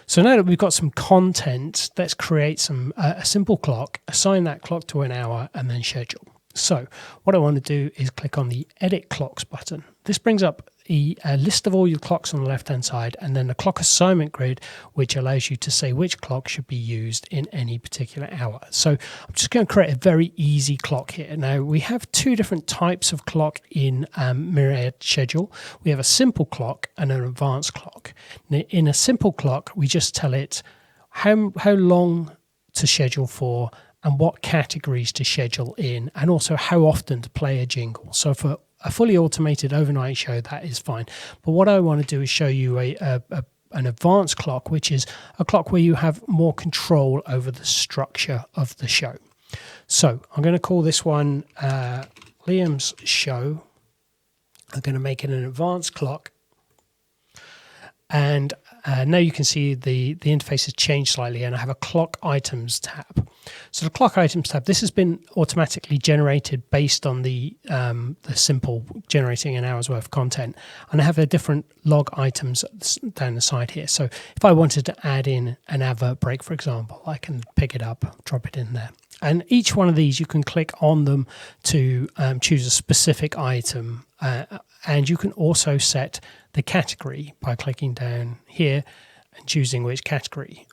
So now that we've got some content, let's create a simple clock, assign that clock to an hour, and then schedule. So what I want to do is click on the Edit Clocks button. This brings up a list of all your clocks on the left-hand side, and then the clock assignment grid, which allows you to say which clock should be used in any particular hour. So I'm just going to create a very easy clock here. Now, we have two different types of clock in Myriad Schedule. We have a simple clock and an advanced clock. Now, in a simple clock, we just tell it how long to schedule for, and what categories to schedule in, and also how often to play a jingle. So for a fully automated overnight show, that is fine. But what I want to do is show you an advanced clock, which is a clock where you have more control over the structure of the show. So I'm going to call this one Liam's Show. I'm going to make it an advanced clock. And now you can see the interface has changed slightly, and I have a clock items tab. So the clock items tab, this has been automatically generated based on the simple generating an hour's worth of content. And I have the different log items down the side here. So if I wanted to add in an advert break, for example, I can pick it up, drop it in there. And each one of these, you can click on them to choose a specific item. And you can also set the category by clicking down here and choosing which category.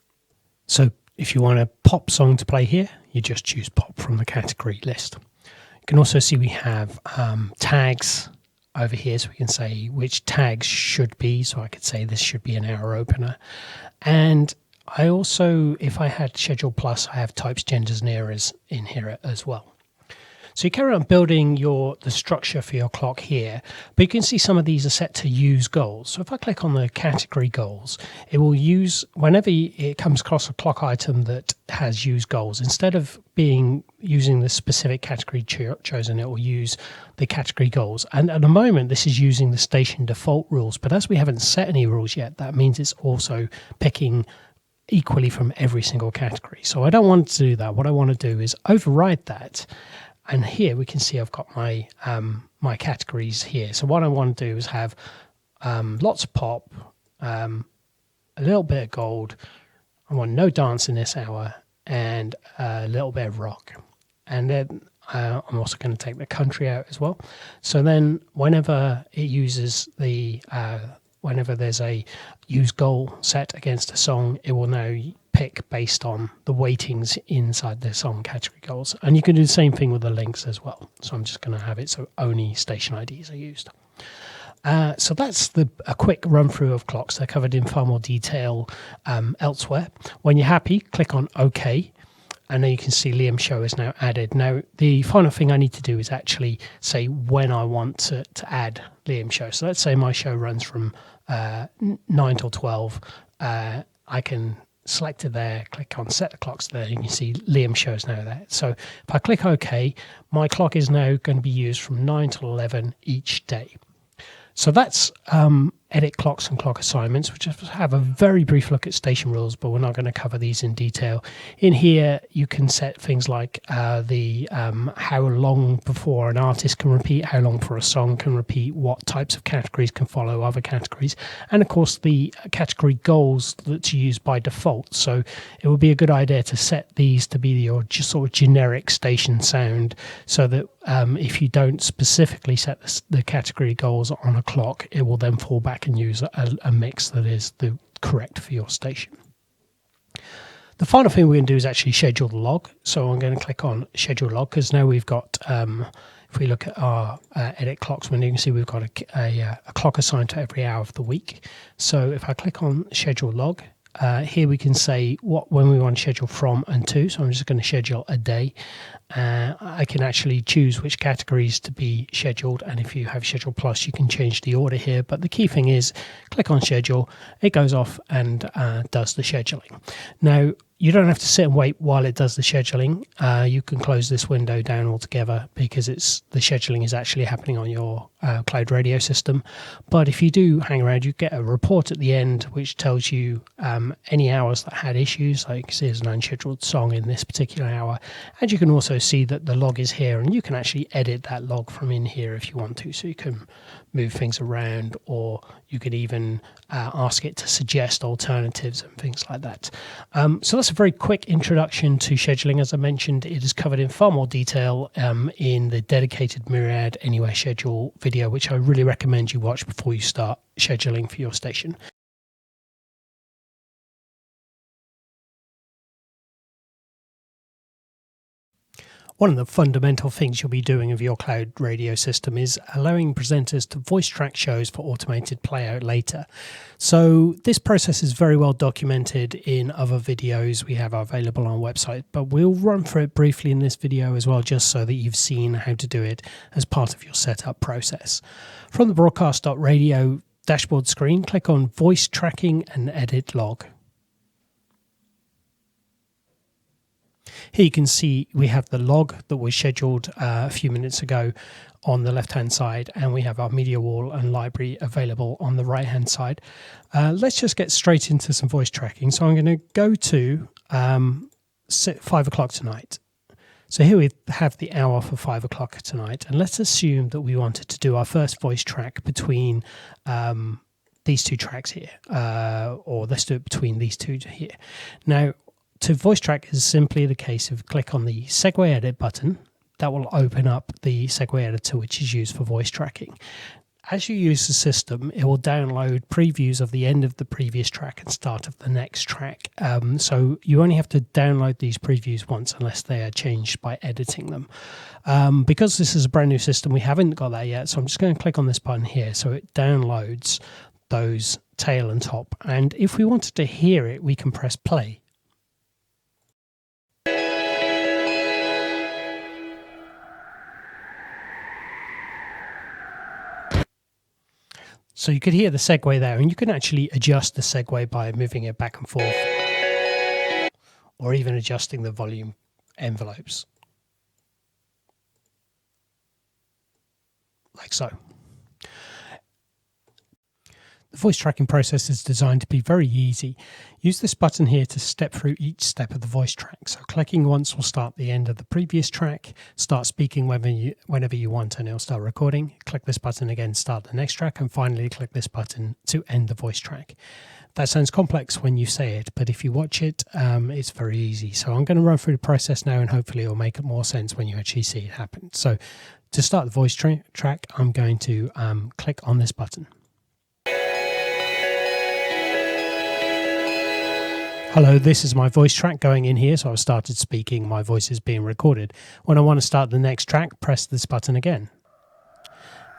So if you want a pop song to play here, you just choose pop from the category list. You can also see we have tags over here, so we can say which tags should be. So I could say this should be an hour opener. And I also, if I had Schedule Plus, I have types, genders, and eras in here as well. So you carry on building the structure for your clock here, but you can see some of these are set to use goals. So if I click on the category goals, it will use, whenever it comes across a clock item that has use goals, instead of using the specific category chosen, it will use the category goals. And at the moment, this is using the station default rules, but as we haven't set any rules yet, that means it's also picking equally from every single category. So I don't want to do that. What I want to do is override that. And here we can see I've got my my categories here. So what I want to do is have lots of pop, a little bit of gold. I want no dance in this hour, and a little bit of rock. And then I'm also going to take the country out as well. So then whenever it uses whenever there's a use goal set against a song, it will now pick based on the weightings inside the song category goals. And you can do the same thing with the links as well. So I'm just going to have it so only station IDs are used. So that's a quick run through of clocks. They're covered in far more detail elsewhere. When you're happy, click on OK. And then you can see Liam's Show is now added. Now, the final thing I need to do is actually say when I want to add Liam's Show. So let's say my show runs from 9 till 12. I can select it there, click on set the clocks there. You can see Liam's Show is now there. So if I click OK, my clock is now going to be used from 9 till 11 each day. So that's edit clocks and clock assignments, which have a very brief look at station rules, but we're not going to cover these in detail. In here, you can set things like how long before an artist can repeat, how long before a song can repeat, what types of categories can follow other categories, and of course the category goals that's used by default. So it would be a good idea to set these to be your just sort of generic station sound, so that if you don't specifically set the category goals on a clock, it will then fall back and use a mix that is the correct for your station. The final thing we're going to do is actually schedule the log. So I'm going to click on schedule log, because now we've got, if we look at our edit clocks window, you can see we've got a clock assigned to every hour of the week. So if I click on schedule log, here we can say when we want to schedule from and to. So I'm just going to schedule a day. I can actually choose which categories to be scheduled, and if you have Schedule Plus, you can change the order here. But the key thing is, click on schedule, it goes off and does the scheduling. Now, you don't have to sit and wait while it does the scheduling. You can close this window down altogether, because the scheduling is actually happening on your cloud radio system. But if you do hang around, you get a report at the end which tells you any hours that had issues. Like, here's an unscheduled song in this particular hour, and you can also see that the log is here, and you can actually edit that log from in here if you want to. So you can move things around, or you could even ask it to suggest alternatives and things like that. So that's a very quick introduction to scheduling. As I mentioned, it is covered in far more detail in the dedicated Myriad Anywhere Schedule video, which I really recommend you watch before you start scheduling for your station. One of the fundamental things you'll be doing with your cloud radio system is allowing presenters to voice track shows for automated playout later. So this process is very well documented in other videos we have available on our website, but we'll run through it briefly in this video as well, just so that you've seen how to do it as part of your setup process. From the broadcast.radio dashboard screen, click on Voice Tracking and Edit Log. Here you can see we have the log that was scheduled a few minutes ago on the left-hand side, and we have our media wall and library available on the right-hand side. Let's just get straight into some voice tracking. So I'm going to go to 5 o'clock tonight. So here we have the hour for 5 o'clock tonight, and let's assume that we wanted to do our first voice track between these two tracks here, or let's do it between these two here. Now, to voice track is simply the case of click on the Segue Edit button. That will open up the Segue Editor, which is used for voice tracking. As you use the system, it will download previews of the end of the previous track and start of the next track. So you only have to download these previews once, unless they are changed by editing them. Because this is a brand new system, we haven't got that yet. So I'm just going to click on this button here. So it downloads those tail and top. And if we wanted to hear it, we can press play. So you could hear the segue there, and you can actually adjust the segue by moving it back and forth, or even adjusting the volume envelopes, like so. The voice tracking process is designed to be very easy. Use this button here to step through each step of the voice track. So clicking once will start the end of the previous track, start speaking whenever you want, and it'll start recording. Click this button again, start the next track, and finally click this button to end the voice track. That sounds complex when you say it, but if you watch it, it's very easy. So I'm going to run through the process now, and hopefully it'll make more sense when you actually see it happen. So to start the voice track, I'm going to click on this button. Hello, this is my voice track going in here, so I've started speaking, my voice is being recorded. When I want to start the next track, press this button again.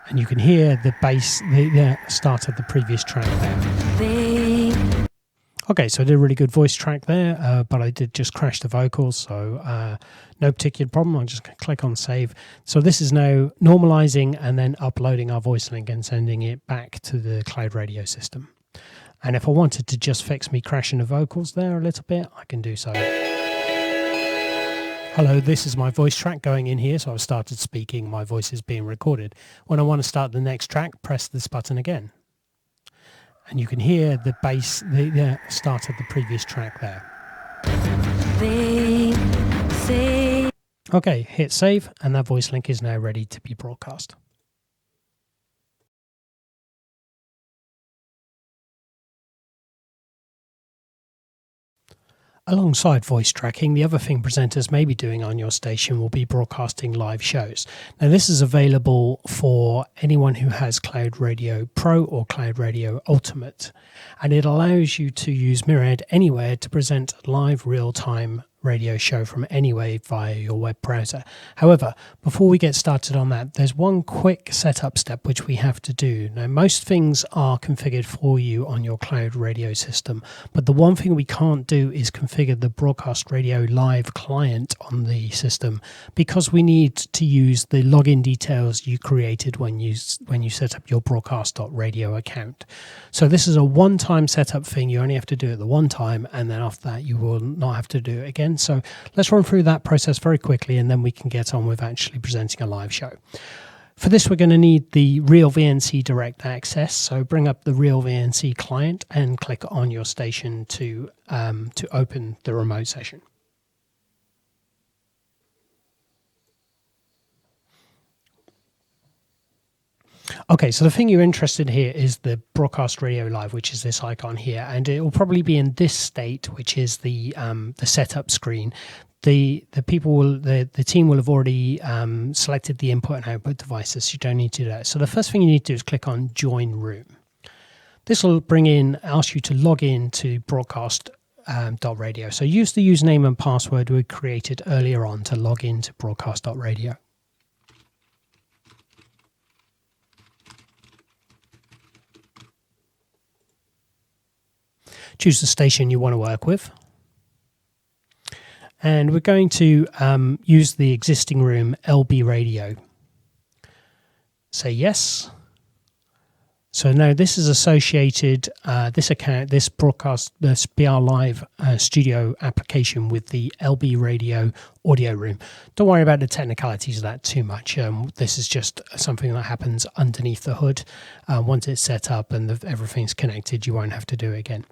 And you can hear the bass, the start of the previous track there. Okay, so I did a really good voice track there, but I did just crash the vocals, so no particular problem. I'm just going to click on save. So this is now normalizing and then uploading our voice link and sending it back to the cloud radio system. And if I wanted to just fix me crashing the vocals there a little bit, I can do so. Hello, this is my voice track going in here, so I've started speaking, my voice is being recorded. When I want to start the next track, press this button again. And you can hear the bass, the start of the previous track there. Okay, hit save, and that voice link is now ready to be broadcast. Alongside voice tracking, the other thing presenters may be doing on your station will be broadcasting live shows. Now, this is available for anyone who has Cloud Radio Pro or Cloud Radio Ultimate, and it allows you to use Myriad Anywhere to present live real-time radio show from anywhere via your web browser. However, before we get started on that, there's one quick setup step which we have to do. Now, most things are configured for you on your cloud radio system, but the one thing we can't do is configure the Broadcast Radio Live client on the system, because we need to use the login details you created when you set up your broadcast.radio account. So this is a one-time setup thing. You only have to do it the one time, and then after that you will not have to do it again. So let's run through that process very quickly, and then we can get on with actually presenting a live show. For this, we're going to need the Real VNC Direct Access. So bring up the Real VNC client and click on your station to open the remote session. Okay, so the thing you're interested in here is the Broadcast Radio Live, which is this icon here, and it will probably be in this state, which is the setup screen. The team will have already selected the input and output devices, so you don't need to do that. So the first thing you need to do is click on Join Room. This will ask you to log in to broadcast .radio. So use the username and password we created earlier on to log into broadcast.radio. Choose the station you want to work with. And we're going to use the existing room, LB Radio. Say yes. So now this is associated, this BR Live studio application with the LB Radio audio room. Don't worry about the technicalities of that too much. This is just something that happens underneath the hood. Once it's set up and everything's connected, you won't have to do it again.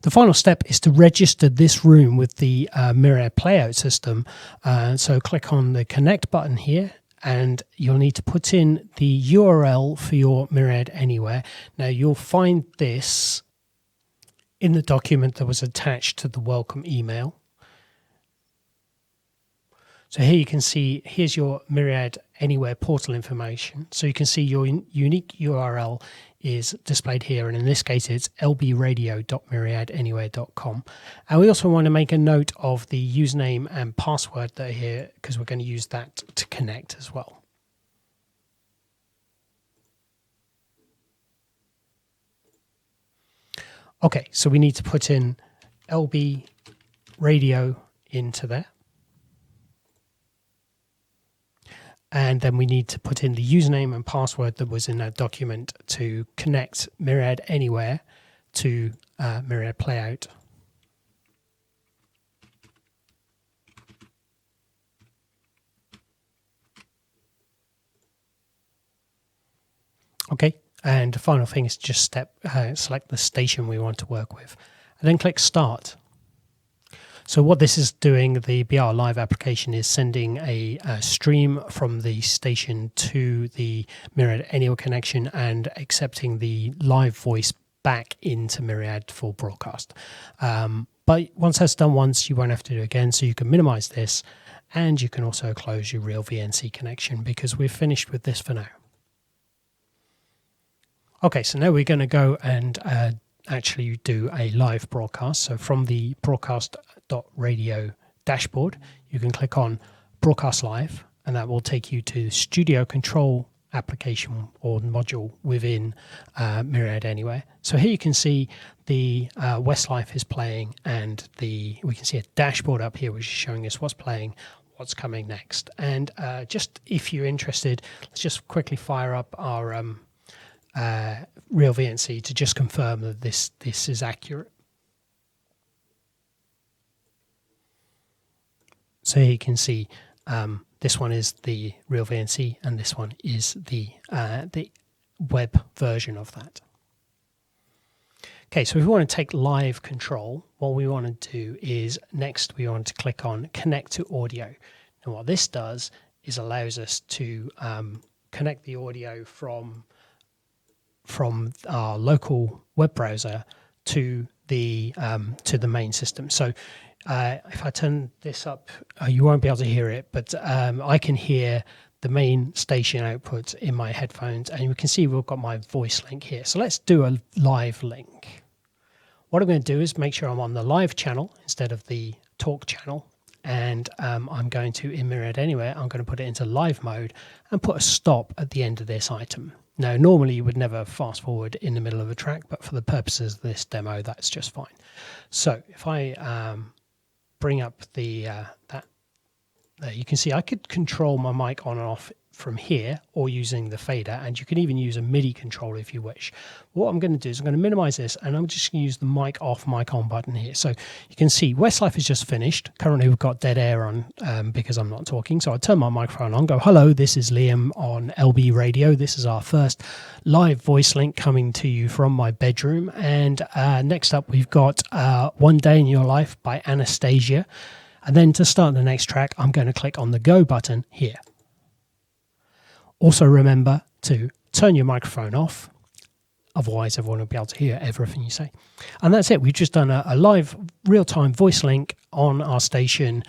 The final step is to register this room with the Myriad Playout system. So click on the Connect button here, and you'll need to put in the URL for your Myriad Anywhere. Now, you'll find this in the document that was attached to the welcome email. So here you can see, here's your Myriad Anywhere portal information. So you can see your unique URL is displayed here, and in this case it's lbradio.myriadanywhere.com. And we also want to make a note of the username and password that are here, because we're going to use that to connect as well. Okay, so we need to put in LB Radio into there. And then we need to put in the username and password that was in that document to connect Myriad Anywhere to Myriad Playout. Okay, and the final thing is just select the station we want to work with, and then click Start. So what this is doing, the BR Live application is sending a stream from the station to the Myriad Anywhere connection and accepting the live voice back into Myriad for broadcast. But once that's done once, you won't have to do it again. So you can minimize this, and you can also close your Real VNC connection, because we've finished with this for now. Okay, so now we're going to go and actually do a live broadcast. So from the broadcast.radio dashboard, you can click on Broadcast Live, and that will take you to the Studio Control application or module within Myriad Anywhere. So here you can see the Westlife is playing, and we can see a dashboard up here which is showing us what's playing, what's coming next. And just if you're interested, let's just quickly fire up our Real VNC to just confirm that this is accurate. So here you can see this one is the Real VNC, and this one is the web version of that. Okay, so if we want to take live control, what we want to do is next we want to click on Connect to Audio. And what this does is allows us to connect the audio from our local web browser to the main system. So if I turn this up, you won't be able to hear it, but I can hear the main station output in my headphones, and you can see we've got my voice link here. So let's do a live link. What I'm going to do is make sure I'm on the live channel instead of the talk channel, and I'm going to, in Myriad Anywhere, I'm going to put it into live mode and put a stop at the end of this item. Now, normally you would never fast forward in the middle of a track, but for the purposes of this demo, that's just fine. So if I bring up that, there you can see I could control my mic on and off from here or using the fader, and you can even use a MIDI controller if you wish. What I'm going to do is I'm going to minimize this, and I'm just going to use the mic off, mic on button here. So you can see Westlife is just finished. Currently we've got dead air on because I'm not talking. So I turn my microphone on, go, hello, this is Liam on LB Radio. This is our first live voice link coming to you from my bedroom. And next up we've got One Day in Your Life by Anastasia. And then to start the next track, I'm going to click on the go button here. Also remember to turn your microphone off, otherwise everyone will be able to hear everything you say. And that's it. We've just done a live real-time voice link on our station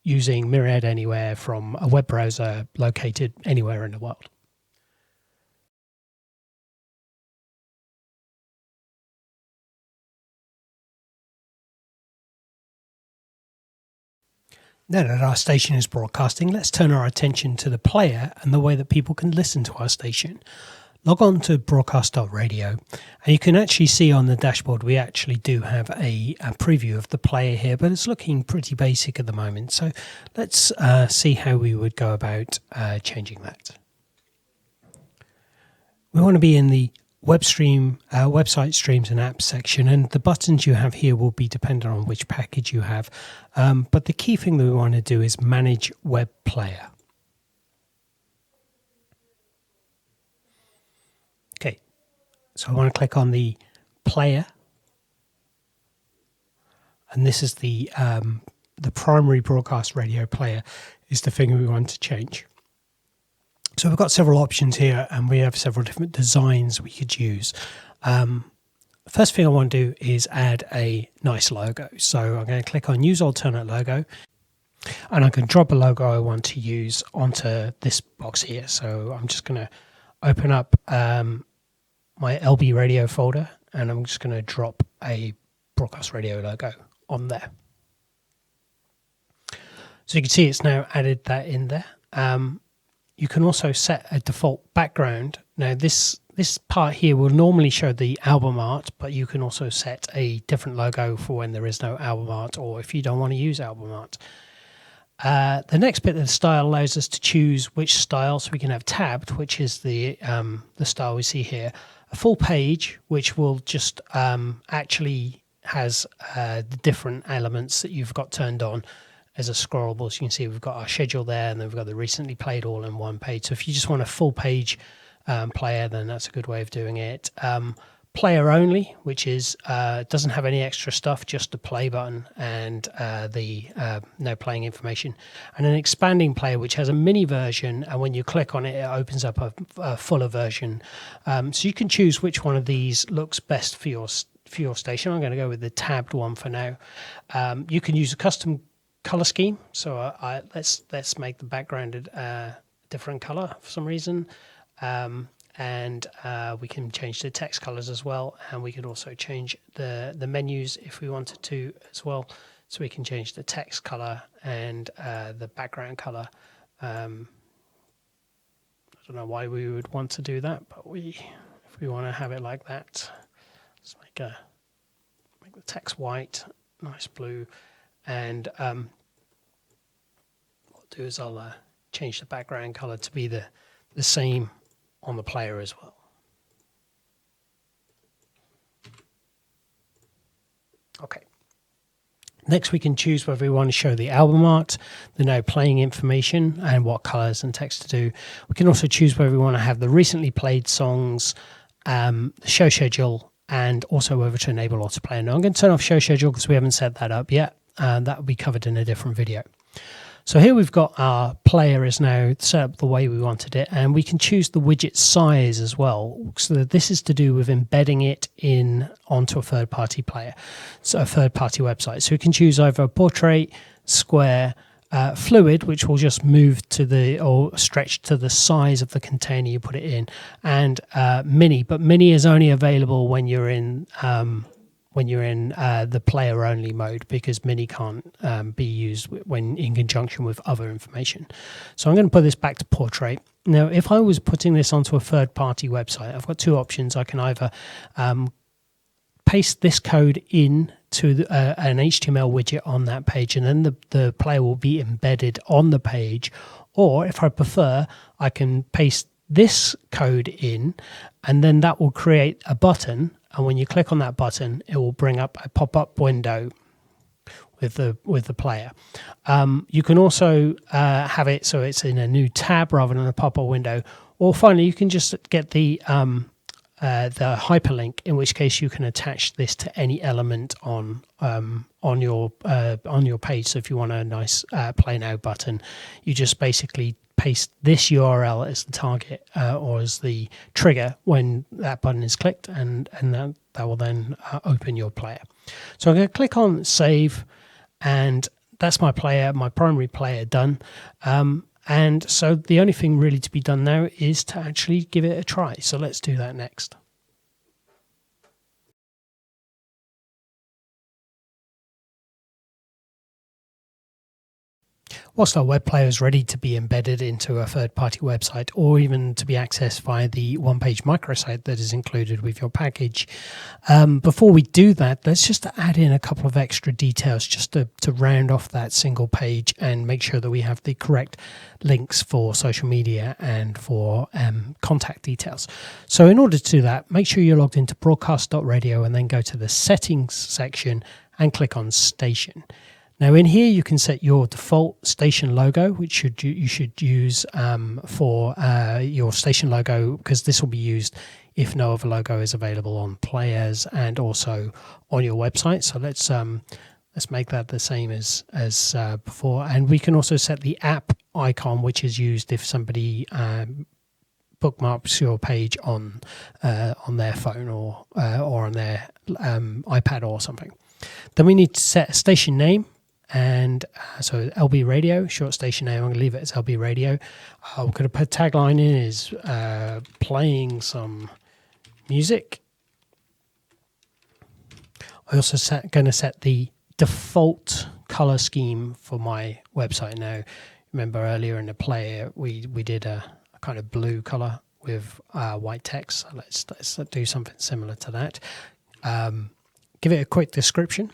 using Myriad Anywhere from a web browser located anywhere in the world. Now that our station is broadcasting, let's turn our attention to the player and the way that people can listen to our station. Log on to broadcast.radio, and you can actually see on the dashboard we actually do have a preview of the player here, but it's looking pretty basic at the moment. So let's see how we would go about changing that. We want to be in the website streams and apps section, and the buttons you have here will be dependent on which package you have, but the key thing that we want to do is manage web player. Okay, so I want to click on the player, and this is the primary broadcast radio player is the thing we want to change. So we've got several options here, and we have several different designs we could use. First thing I want to do is add a nice logo. So I'm going to click on Use Alternate Logo, and I can drop a logo I want to use onto this box here. So I'm just going to open up my LB Radio folder, and I'm just going to drop a broadcast radio logo on there. So you can see it's now added that in there. You can also set a default background. Now this part here will normally show the album art, but you can also set a different logo for when there is no album art, or if you don't want to use album art. The next bit of the style allows us to choose which style, so we can have tabbed, which is the style we see here. A full page, which will just actually has the different elements that you've got turned on as a scrollable. So you can see we've got our schedule there, and then we've got the recently played all in one page. So if you just want a full page player, then that's a good way of doing it. Player only, which is doesn't have any extra stuff, just the play button and the no playing information. And an expanding player, which has a mini version, and when you click on it, it opens up a fuller version. So you can choose which one of these looks best for your station. I'm going to go with the tabbed one for now. You can use a custom color scheme, so let's make the background a different color for some reason, and we can change the text colors as well, and we can also change the menus if we wanted to as well. So we can change the text color and the background color. I don't know why we would want to do that, but if we want to have it like that, let's make the text white, nice blue. And what I'll do is I'll change the background color to be the same on the player as well. Okay. Next, we can choose whether we want to show the album art, the now playing information, and what colors and text to do. We can also choose whether we want to have the recently played songs, the show schedule, and also whether to enable autoplay. Now I'm going to turn off show schedule because we haven't set that up yet, and that will be covered in a different video. So here we've got our player is now set up the way we wanted it, and we can choose the widget size as well. So this is to do with embedding it in onto a third-party player, so a third-party website. So we can choose either a portrait, square, fluid, which will just move to or stretch to the size of the container you put it in, and mini. But mini is only available when you're in the player only mode, because mini can't be used when in conjunction with other information. So I'm going to put this back to portrait. Now, if I was putting this onto a third-party website, I've got two options. I can either paste this code in to an HTML widget on that page, and then the player will be embedded on the page. Or if I prefer, I can paste this code in, and then that will create a button. And when you click on that button, it will bring up a pop-up window with the player. You can also have it so it's in a new tab rather than a pop-up window. Or finally, you can just get the hyperlink, in which case you can attach this to any element on your page. So if you want a nice play now button, you just basically paste this URL as the target or as the trigger when that button is clicked, and that will then open your player. So I'm going to click on save, and that's my player, my primary player done. And so the only thing really to be done now is to actually give it a try. So let's do that next. Whilst our web player is ready to be embedded into a third-party website, or even to be accessed via the one-page microsite that is included with your package, before we do that, let's just add in a couple of extra details just to round off that single page and make sure that we have the correct links for social media and for contact details. So in order to do that, make sure you're logged into broadcast.radio and then go to the settings section and click on station. Now in here you can set your default station logo, which you should use for your station logo, because this will be used if no other logo is available on players and also on your website. So let's make that the same as before. And we can also set the app icon, which is used if somebody bookmarks your page on their phone or on their iPad or something. Then we need to set a station name. And so LB Radio, short station name, I'm going to leave it as LB Radio. I'm going to put tagline in is playing some music. I also going to set the default color scheme for my website. Now, remember earlier in the player, we did a kind of blue color with white text. So let's do something similar to that. Give it a quick description.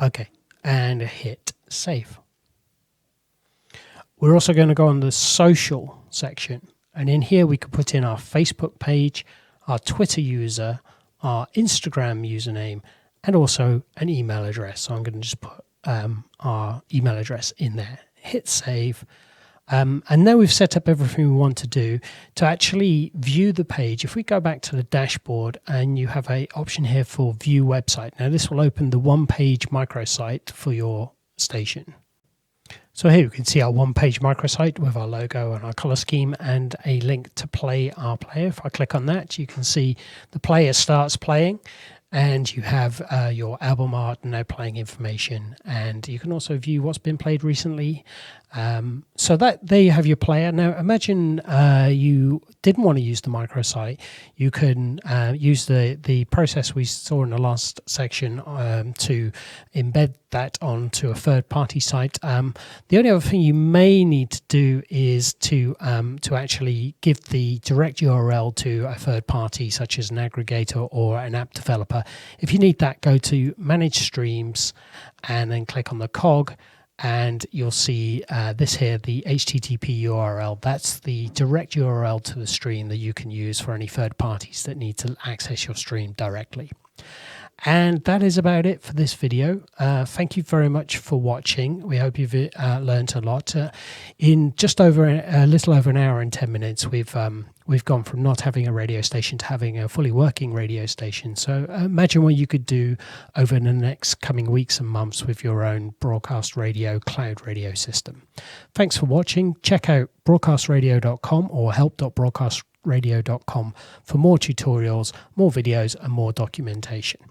Okay, and hit save. We're also going to go on the social section, and in here we could put in our Facebook page, our Twitter user, our Instagram username, and also an email address. So I'm going to just put our email address in there. Hit save. And now we've set up everything we want to do to actually view the page. If we go back to the dashboard, and you have an option here for view website. Now this will open the one-page microsite for your station. So here you can see our one-page microsite with our logo and our color scheme and a link to play our player. If I click on that, you can see the player starts playing, and you have your album art and now playing information, and you can also view what's been played recently. So that there you have your player. Now imagine you didn't want to use the microsite. You can use the process we saw in the last section to embed that onto a third-party site. The only other thing you may need to do is to actually give the direct URL to a third party, such as an aggregator or an app developer. If you need that, go to Manage Streams and then click on the cog, and you'll see this here, the HTTP URL. That's the direct URL to the stream that you can use for any third parties that need to access your stream directly. And that is about it for this video. Thank you very much for watching. We hope you've learned a lot. In just over a little over an hour and 10 minutes, we've gone from not having a radio station to having a fully working radio station. So imagine what you could do over the next coming weeks and months with your own broadcast radio, cloud radio system. Thanks for watching. Check out broadcastradio.com or help.broadcastradio.com for more tutorials, more videos, and more documentation.